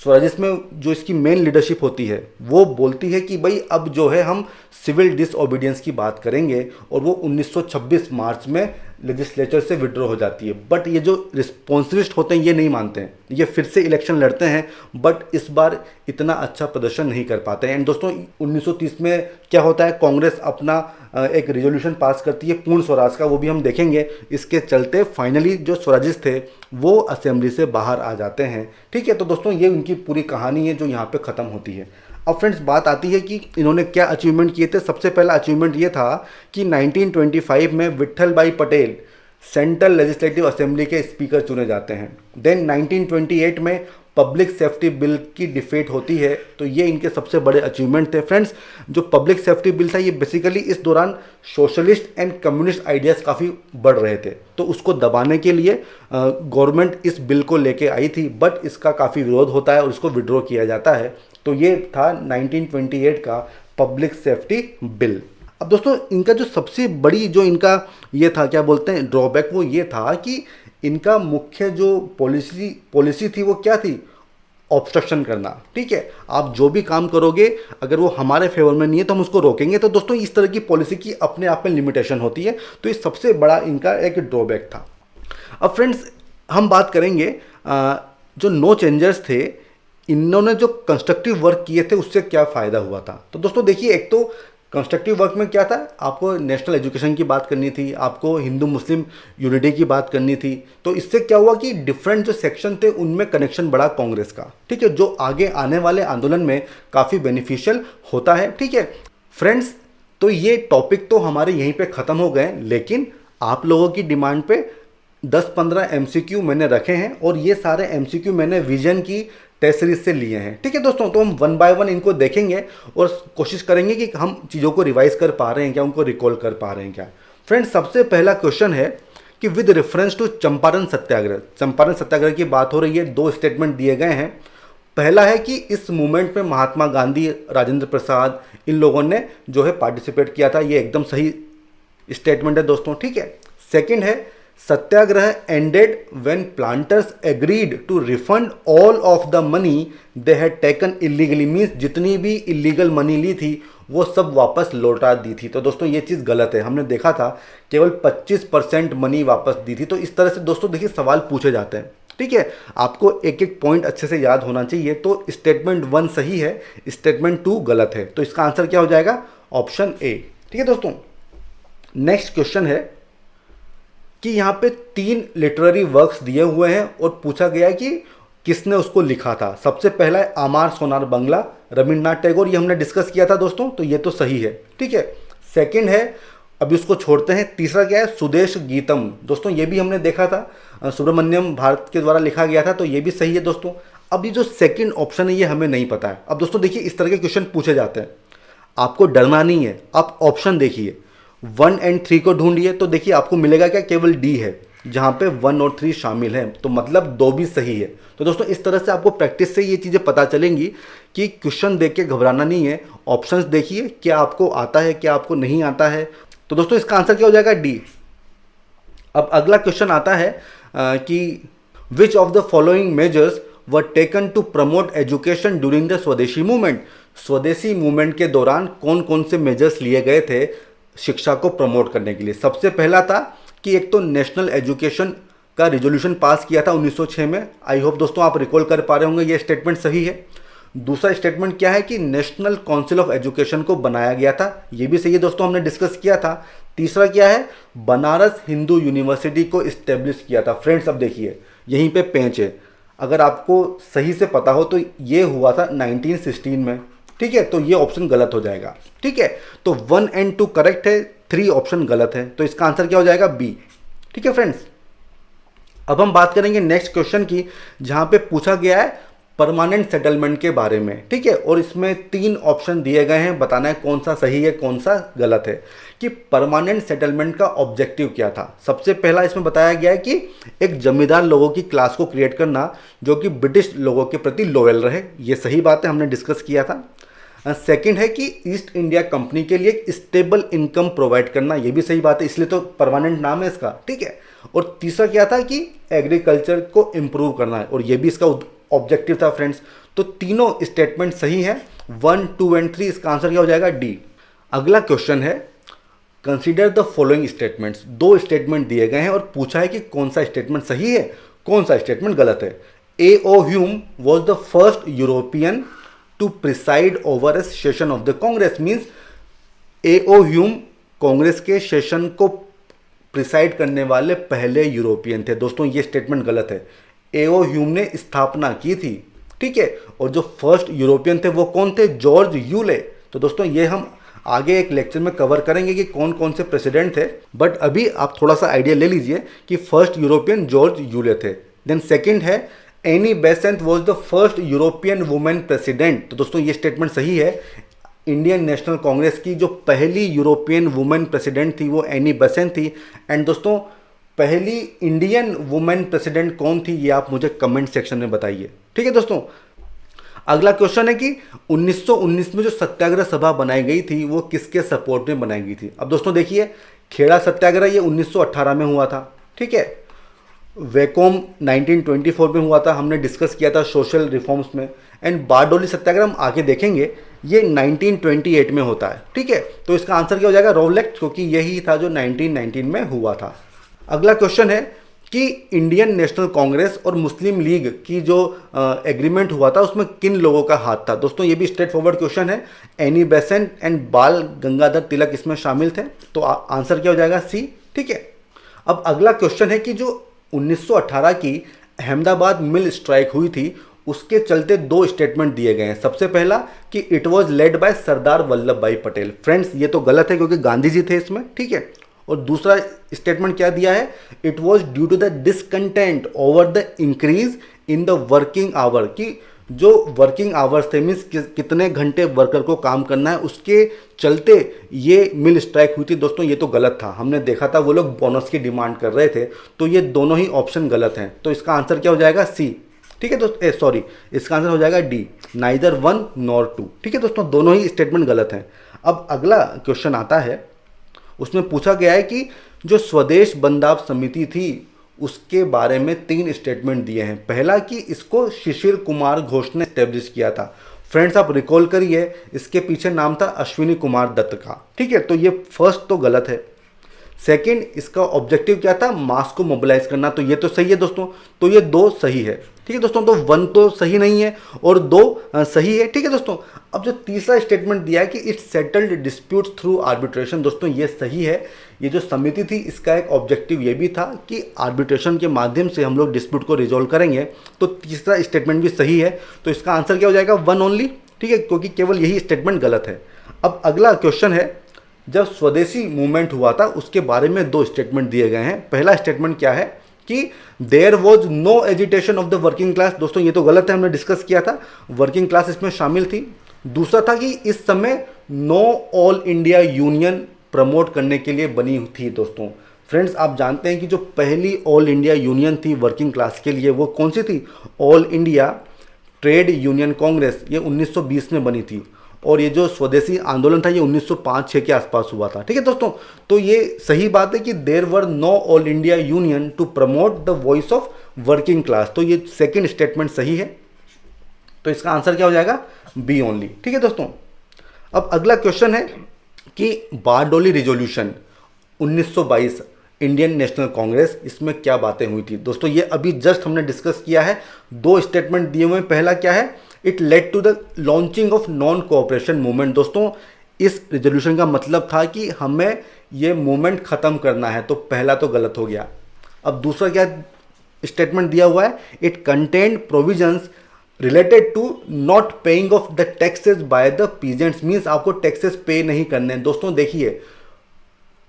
स्वराजिस्ट में जो इसकी मेन लीडरशिप होती है वो बोलती है कि भाई अब जो है हम सिविल डिसओबीडियंस की बात करेंगे, और वो 1926 मार्च में लेजिस्लेचर से विड्रॉ हो जाती है। बट ये जो रिस्पॉन्सिविस्ट होते हैं ये नहीं मानते हैं, ये फिर से इलेक्शन लड़ते हैं, बट इस बार इतना अच्छा प्रदर्शन नहीं कर पाते हैं। एंड दोस्तों, 1930 में क्या होता है, कांग्रेस अपना एक रिजोल्यूशन पास करती है पूर्ण स्वराज का, वो भी हम देखेंगे। इसके चलते फाइनली जो स्वराजिस्ट थे वो असेंबली से बाहर आ जाते हैं। ठीक है। तो दोस्तों, ये उनकी पूरी कहानी है जो यहाँ पे ख़त्म होती है। अब फ्रेंड्स, बात आती है कि इन्होंने क्या अचीवमेंट किए थे। सबसे पहला अचीवमेंट ये था कि 1925 में विट्ठल भाई पटेल सेंट्रल लेजिस्लेटिव असेंबली के स्पीकर चुने जाते हैं। देन 1928 में पब्लिक सेफ्टी बिल की डिफेट होती है। तो ये इनके सबसे बड़े अचीवमेंट थे। फ्रेंड्स, जो पब्लिक सेफ्टी बिल था ये बेसिकली इस दौरान सोशलिस्ट एंड कम्युनिस्ट आइडियाज़ काफ़ी बढ़ रहे थे, तो उसको दबाने के लिए गवर्नमेंट इस बिल को लेके आई थी, बट इसका काफ़ी विरोध होता है और इसको विड्रॉ किया जाता है। तो ये था 1928 का पब्लिक सेफ्टी बिल। अब दोस्तों, इनका जो सबसे बड़ी जो इनका ये था, क्या बोलते हैं, ड्रॉबैक, वो ये था कि इनका मुख्य जो पॉलिसी थी वो क्या थी? ऑब्स्ट्रक्शन करना। ठीक है। आप जो भी काम करोगे अगर वो हमारे फेवर में नहीं है तो हम उसको रोकेंगे। तो दोस्तों, इस तरह की पॉलिसी की अपने आप में लिमिटेशन होती है, तो ये सबसे बड़ा इनका एक ड्रॉबैक था। अब फ्रेंड्स, हम बात करेंगे जो नो चेंजर्स थे, इन्होंने जो कंस्ट्रक्टिव वर्क किए थे उससे क्या फ़ायदा हुआ था। तो दोस्तों देखिए, एक तो कंस्ट्रक्टिव वर्क में क्या था, आपको नेशनल एजुकेशन की बात करनी थी, आपको हिंदू मुस्लिम यूनिटी की बात करनी थी। तो इससे क्या हुआ कि डिफरेंट जो सेक्शन थे उनमें कनेक्शन बढ़ा कांग्रेस का। ठीक है, जो आगे आने वाले आंदोलन में काफ़ी बेनिफिशियल होता है। ठीक है फ्रेंड्स, तो ये टॉपिक तो हमारे यहीं पे ख़त्म हो गए, लेकिन आप लोगों की डिमांड पे 10-15 MCQ मैंने रखे हैं, और ये सारे MCQ मैंने विजन की टेस्ट सीरीज से लिए हैं। ठीक है दोस्तों, तो हम 1 बाय 1 इनको देखेंगे और कोशिश करेंगे कि हम चीज़ों को रिवाइज कर पा रहे हैं क्या, उनको रिकॉल कर पा रहे हैं क्या। फ्रेंड्स, सबसे पहला क्वेश्चन है कि विद रेफरेंस टू चंपारण सत्याग्रह, चंपारण सत्याग्रह की बात हो रही है, 2 स्टेटमेंट दिए गए हैं। पहला है कि इस मूवमेंट में महात्मा गांधी, राजेंद्र प्रसाद, इन लोगों ने जो है पार्टिसिपेट किया था, ये एकदम सही स्टेटमेंट है दोस्तों। ठीक है। सेकंड है, satyagraha ended when planters agreed to refund all of the money they had taken illegally, means जितनी भी इलीगल मनी ली थी वो सब वापस लौटा दी थी। तो दोस्तों ये चीज़ गलत है, हमने देखा था केवल 25% मनी वापस दी थी। तो इस तरह से दोस्तों देखिए सवाल पूछे जाते हैं। ठीक है, आपको एक एक पॉइंट अच्छे से याद होना चाहिए। तो स्टेटमेंट 1 सही है, स्टेटमेंट 2 गलत है। तो इसका आंसर क्या हो जाएगा? Option A. ठीक है दोस्तों, नेक्स्ट क्वेश्चन है कि यहाँ पे 3 लिटरेरी वर्क्स दिए हुए हैं और पूछा गया है कि किसने उसको लिखा था। सबसे पहला है आमार सोनार बंगला, रविन्द्रनाथ टैगोर, ये हमने डिस्कस किया था दोस्तों, तो ये तो सही है। ठीक है। सेकंड है, अभी उसको छोड़ते हैं, तीसरा क्या है? सुदेश गीतम, दोस्तों ये भी हमने देखा था, सुब्रमण्यम भारत के द्वारा लिखा गया था, तो ये भी सही है दोस्तों। अब ये जो सेकंड ऑप्शन है ये हमें नहीं पता है। अब दोस्तों देखिए, इस तरह के क्वेश्चन पूछे जाते हैं, आपको डरना नहीं है, आप ऑप्शन देखिए, 1 और 3 को ढूंढिए, तो देखिए आपको मिलेगा क्या? केवल डी है जहाँ पे 1 और 3 शामिल हैं, तो मतलब 2 भी सही है। तो दोस्तों इस तरह से आपको प्रैक्टिस से ये चीज़ें पता चलेंगी कि क्वेश्चन देख के घबराना नहीं है, ऑप्शंस देखिए क्या आपको आता है क्या आपको नहीं आता है। तो दोस्तों इसका आंसर क्या हो जाएगा? डी। अब अगला क्वेश्चन आता है कि which of the following measures were taken to promote education during the Swadeshi movement, Swadeshi movement के दौरान कौन कौन से मेजर्स लिए गए थे शिक्षा को प्रमोट करने के लिए। सबसे पहला था कि एक तो नेशनल एजुकेशन का रिजोल्यूशन पास किया था 1906 में। आई होप दोस्तों आप रिकॉल कर पा रहे होंगे, ये स्टेटमेंट सही है। दूसरा स्टेटमेंट क्या है कि नेशनल काउंसिल ऑफ एजुकेशन को बनाया गया था, ये भी सही है दोस्तों, हमने डिस्कस किया था। तीसरा क्या है? बनारस हिंदू यूनिवर्सिटी को इस्टेब्लिश किया था। फ्रेंड्स अब देखिए यहीं पे पेंच है, अगर आपको सही से पता हो तो ये हुआ था 1916 में। ठीक है, तो ये ऑप्शन गलत हो जाएगा। ठीक है, तो 1 और 2 करेक्ट है, 3 ऑप्शन गलत है, तो इसका आंसर क्या हो जाएगा? बी। ठीक है फ्रेंड्स, अब हम बात करेंगे नेक्स्ट क्वेश्चन की, जहां पे पूछा गया है परमानेंट सेटलमेंट के बारे में, ठीक है। और इसमें 3 ऑप्शन दिए गए हैं, बताना है कौन सा सही है कौन सा गलत है। कि परमानेंट सेटलमेंट का ऑब्जेक्टिव क्या था। सबसे पहला इसमें बताया गया है कि एक जमींदार लोगों की क्लास को क्रिएट करना जो कि ब्रिटिश लोगों के प्रति लॉयल रहे, ये सही बात है, हमने डिस्कस किया था। सेकंड है कि ईस्ट इंडिया कंपनी के लिए एक स्टेबल इनकम प्रोवाइड करना, ये भी सही बात है, इसलिए तो परमानेंट नाम है इसका, ठीक है। और तीसरा क्या था कि एग्रीकल्चर को इम्प्रूव करना है, और ये भी इसका ऑब्जेक्टिव था फ्रेंड्स। तो तीनों स्टेटमेंट सही है, 1, 2 एंड 3, इसका आंसर क्या हो जाएगा, डी। अगला क्वेश्चन है, consider the following statements. 2 statement दिए गए हैं और पूछा है कि कौन सा स्टेटमेंट सही है कौन सा स्टेटमेंट गलत है। A.O. Hume was the first European to preside over a session of the Congress. Means A.O. Hume Congress के सेशन को प्रिसाइड करने वाले पहले यूरोपियन थे। दोस्तों ये स्टेटमेंट गलत है। A.O. ह्यूम ने स्थापना की थी, ठीक है, और जो फर्स्ट यूरोपियन थे वो कौन थे, जॉर्ज यूले। तो दोस्तों ये हम आगे एक लेक्चर में कवर करेंगे कि कौन कौन से प्रेसिडेंट थे, बट अभी आप थोड़ा सा आइडिया ले लीजिए कि फर्स्ट यूरोपियन जॉर्ज यूले थे। देन सेकंड है, Annie Besant was the first European women president. तो दोस्तों ये स्टेटमेंट सही है। इंडियन नेशनल कांग्रेस की जो पहली यूरोपियन वुमेन प्रेसिडेंट थी वो एनी बेसेंट थी। एंड दोस्तों पहली इंडियन वुमेन प्रेसिडेंट कौन थी ये आप मुझे कमेंट सेक्शन में बताइए, ठीक है दोस्तों। अगला क्वेश्चन है कि 1919 में जो सत्याग्रह सभा बनाई गई थी वो किसके सपोर्ट में बनाई गई थी। अब दोस्तों देखिए, खेड़ा सत्याग्रह ये 1918 में हुआ था, ठीक है। वैकोम 1924 में हुआ था, हमने डिस्कस किया था सोशल रिफॉर्म्स में। एंड बारडोली सत्याग्रह हम आगे देखेंगे, ये 1928 में होता है, ठीक है। तो इसका आंसर क्या हो जाएगा, रोलेक्ट, क्योंकि यही था जो 1919 में हुआ था। अगला क्वेश्चन है कि इंडियन नेशनल कांग्रेस और मुस्लिम लीग की जो एग्रीमेंट हुआ था उसमें किन लोगों का हाथ था। दोस्तों ये भी स्ट्रेट फॉरवर्ड क्वेश्चन है, एनी बेसेंट एंड बाल गंगाधर तिलक इसमें शामिल थे। तो आंसर क्या हो जाएगा, सी, ठीक है। अब अगला क्वेश्चन है कि जो 1918 की अहमदाबाद मिल स्ट्राइक हुई थी उसके चलते 2 स्टेटमेंट दिए गए हैं। सबसे पहला कि it was led by Sardar Vallabh भाई पटेल। फ्रेंड्स ये तो गलत है क्योंकि गांधी जी थे इसमें, ठीक है। और दूसरा स्टेटमेंट क्या दिया है, it was due to the discontent over the increase in the working hour. कि जो वर्किंग आवर्स थे, मीन्स कितने घंटे वर्कर को काम करना है, उसके चलते ये मिल स्ट्राइक हुई थी। दोस्तों ये तो गलत था, हमने देखा था वो लोग बोनस की डिमांड कर रहे थे। तो ये दोनों ही ऑप्शन गलत हैं। तो इसका आंसर क्या हो जाएगा, सी, ठीक है दोस्तों। सॉरी, इसका आंसर हो जाएगा डी, नाइदर 1 नॉर 2, ठीक है दोस्तों, दोनों ही स्टेटमेंट गलत हैं। अब अगला क्वेश्चन आता है, उसमें पूछा गया है कि जो स्वदेश बंदाव समिति थी उसके बारे में 3 स्टेटमेंट दिए हैं। पहला कि इसको शिशिर कुमार घोष ने एस्टेब्लिश किया था। फ्रेंड्स आप रिकॉल करिए, इसके पीछे नाम था अश्विनी कुमार दत्त का, ठीक है। तो ये फर्स्ट तो गलत है। सेकंड, इसका ऑब्जेक्टिव क्या था, मास को मोबिलाइज करना, तो ये तो सही है दोस्तों। तो ये 2 सही है, ठीक है दोस्तों। तो 1 तो सही नहीं है और 2 सही है, ठीक है दोस्तों। अब जो तीसरा स्टेटमेंट दिया है कि it settled disputes through arbitration, दोस्तों ये सही है। ये जो समिति थी इसका एक ऑब्जेक्टिव ये भी था कि आर्बिट्रेशन के माध्यम से हम लोग डिस्प्यूट को रिजोल्व करेंगे। तो तीसरा स्टेटमेंट भी सही है। तो इसका आंसर क्या हो जाएगा, 1 ओनली, ठीक है, क्योंकि केवल यही स्टेटमेंट गलत है। अब अगला क्वेश्चन है, जब स्वदेशी मूवमेंट हुआ था उसके बारे में 2 स्टेटमेंट दिए गए हैं। पहला स्टेटमेंट क्या है कि there was no agitation of the working class. दोस्तों ये तो गलत है, हमने डिस्कस किया था, वर्किंग क्लास इसमें शामिल थी। दूसरा था कि इस समय no all India union promote करने के लिए बनी थी। दोस्तों फ्रेंड्स आप जानते हैं कि जो पहली ऑल इंडिया यूनियन थी वर्किंग क्लास के लिए वो कौन सी थी, all India trade union Congress, ये 1920 में बनी थी। और ये जो स्वदेशी आंदोलन था ये 1905-6 के आसपास हुआ था, ठीक है दोस्तों। तो ये सही बात है कि there were no all India union to promote the voice of working class. तो ये सेकंड स्टेटमेंट सही है। तो इसका आंसर क्या हो जाएगा, बी ओनली, ठीक है दोस्तों। अब अगला क्वेश्चन है कि Bardoli resolution 1922 Indian national Congress, इसमें क्या बातें हुई थी। दोस्तों ये अभी जस्ट हमने डिस्कस किया है, 2 स्टेटमेंट दिए हुए हैं। पहला क्या है, it led to the launching of non cooperation movement. दोस्तों इस रेजोल्यूशन का मतलब था कि हमें ये मूवमेंट खत्म करना है। तो पहला तो गलत हो गया। अब दूसरा क्या स्टेटमेंट दिया हुआ है, it contained provisions related to not paying of the taxes by the peasants. Means आपको टैक्सेस पे नहीं करने हैं। दोस्तों देखिए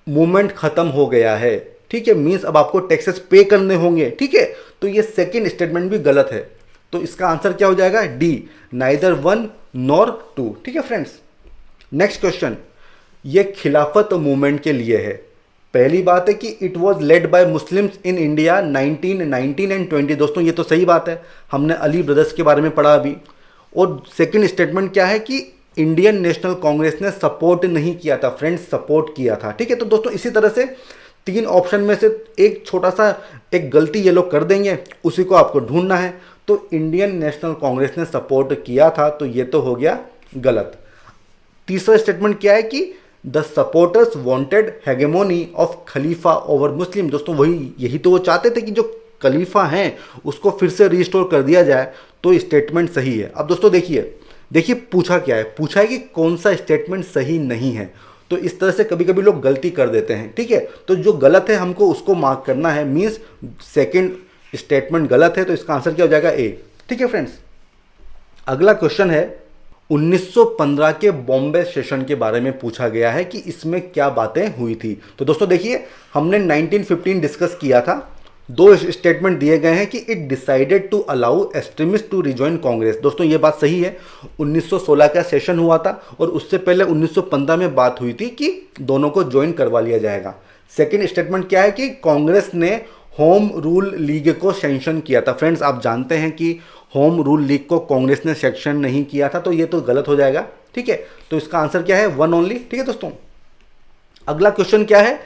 मूवमेंट खत्म हो गया है, ठीक है, मीन्स अब आपको टैक्सेस पे करने होंगे, ठीक है। तो ये सेकंड स्टेटमेंट भी गलत है। तो इसका आंसर क्या हो जाएगा? D, neither one nor two. ठीक है फ्रेंड्स। नेक्स्ट क्वेश्चन, ये खिलाफत मूवमेंट के लिए है। पहली बात है कि it was led by Muslims in India 1919 and 20। दोस्तों ये तो सही बात है, हमने अली ब्रदर्स के बारे में पढ़ा अभी। और सेकंड स्टेटमेंट क्या है कि इंडियन नेशनल कांग्रेस ने सपोर्ट नहीं किया था फ्रेंड्स, सपोर्ट किया था। ठीक है, तो दोस्तों इसी तरह से तीन ऑप्शन में से एक छोटा सा एक गलती ये लोग कर देंगे, उसी को आपको ढूंढना है। तो इंडियन नेशनल कांग्रेस ने सपोर्ट किया था, तो ये तो हो गया गलत। तीसरा स्टेटमेंट क्या है कि the supporters wanted hegemony of खलीफा ओवर मुस्लिम। दोस्तों वही, यही तो वो चाहते थे कि जो खलीफा हैं उसको फिर से रिस्टोर कर दिया जाए, तो स्टेटमेंट सही है। अब दोस्तों देखिए पूछा क्या है, पूछा है कि कौन सा स्टेटमेंट सही नहीं है। तो इस तरह से कभी कभी लोग गलती कर देते हैं। ठीक है, तो जो गलत है हमको उसको मार्क करना है, मीन्स सेकेंड स्टेटमेंट गलत है, तो इसका आंसर क्या हो जाएगा? ए। ठीक है फ्रेंड्स। अगला क्वेश्चन है 1915 के बॉम्बे सेशन के बारे में पूछा गया है कि इसमें क्या बातें हुई थी। तो दोस्तों देखिए, हमने 1915 डिस्कस किया था। दो स्टेटमेंट दिए गए हैं कि it decided to allow extremist to rejoin Congress. दोस्तों ये बात सही है, 1916 का सेशन हुआ था और उससे पहले 1915 में बात हुई थी कि दोनों को ज्वाइन करवा लिया जाएगा। सेकेंड स्टेटमेंट क्या है कि कांग्रेस ने होम रूल लीग को सैंक्शन किया था। फ्रेंड्स आप जानते हैं कि होम रूल लीग को कांग्रेस ने सैंक्शन नहीं किया था, तो ये तो गलत हो जाएगा। ठीक है, तो इसका आंसर क्या है? One only. ठीक है दोस्तों। अगला क्वेश्चन क्या है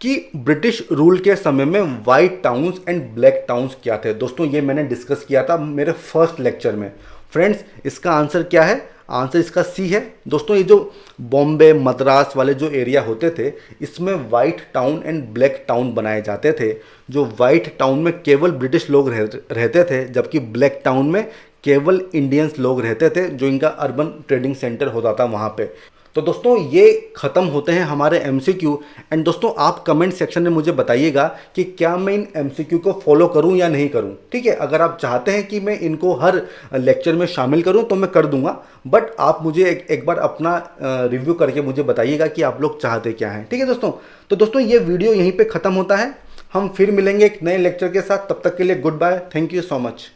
कि ब्रिटिश रूल के समय में white towns and black towns क्या थे। दोस्तों ये मैंने डिस्कस किया था मेरे फर्स्ट लेक्चर में। फ्रेंड्स इसका आंसर क्या है? आंसर इसका सी है। दोस्तों ये जो बॉम्बे मद्रास वाले जो एरिया होते थे, इसमें white town and black town बनाए जाते थे। जो वाइट टाउन में केवल ब्रिटिश लोग रहते थे, जबकि ब्लैक टाउन में केवल इंडियंस लोग रहते थे, जो इनका अर्बन ट्रेडिंग सेंटर होता था वहाँ पे। तो दोस्तों ये ख़त्म होते हैं हमारे MCQ। एंड दोस्तों आप कमेंट सेक्शन में मुझे बताइएगा कि क्या मैं इन MCQ को फॉलो करूं या नहीं करूं। ठीक है, अगर आप चाहते हैं कि मैं इनको हर लेक्चर में शामिल करूं तो मैं कर दूंगा, बट आप मुझे एक बार अपना रिव्यू करके मुझे बताइएगा कि आप लोग चाहते क्या हैं। ठीक है दोस्तों, तो दोस्तों ये वीडियो यहीं पर ख़त्म होता है। हम फिर मिलेंगे एक नए लेक्चर के साथ, तब तक के लिए good bye, thank you so much.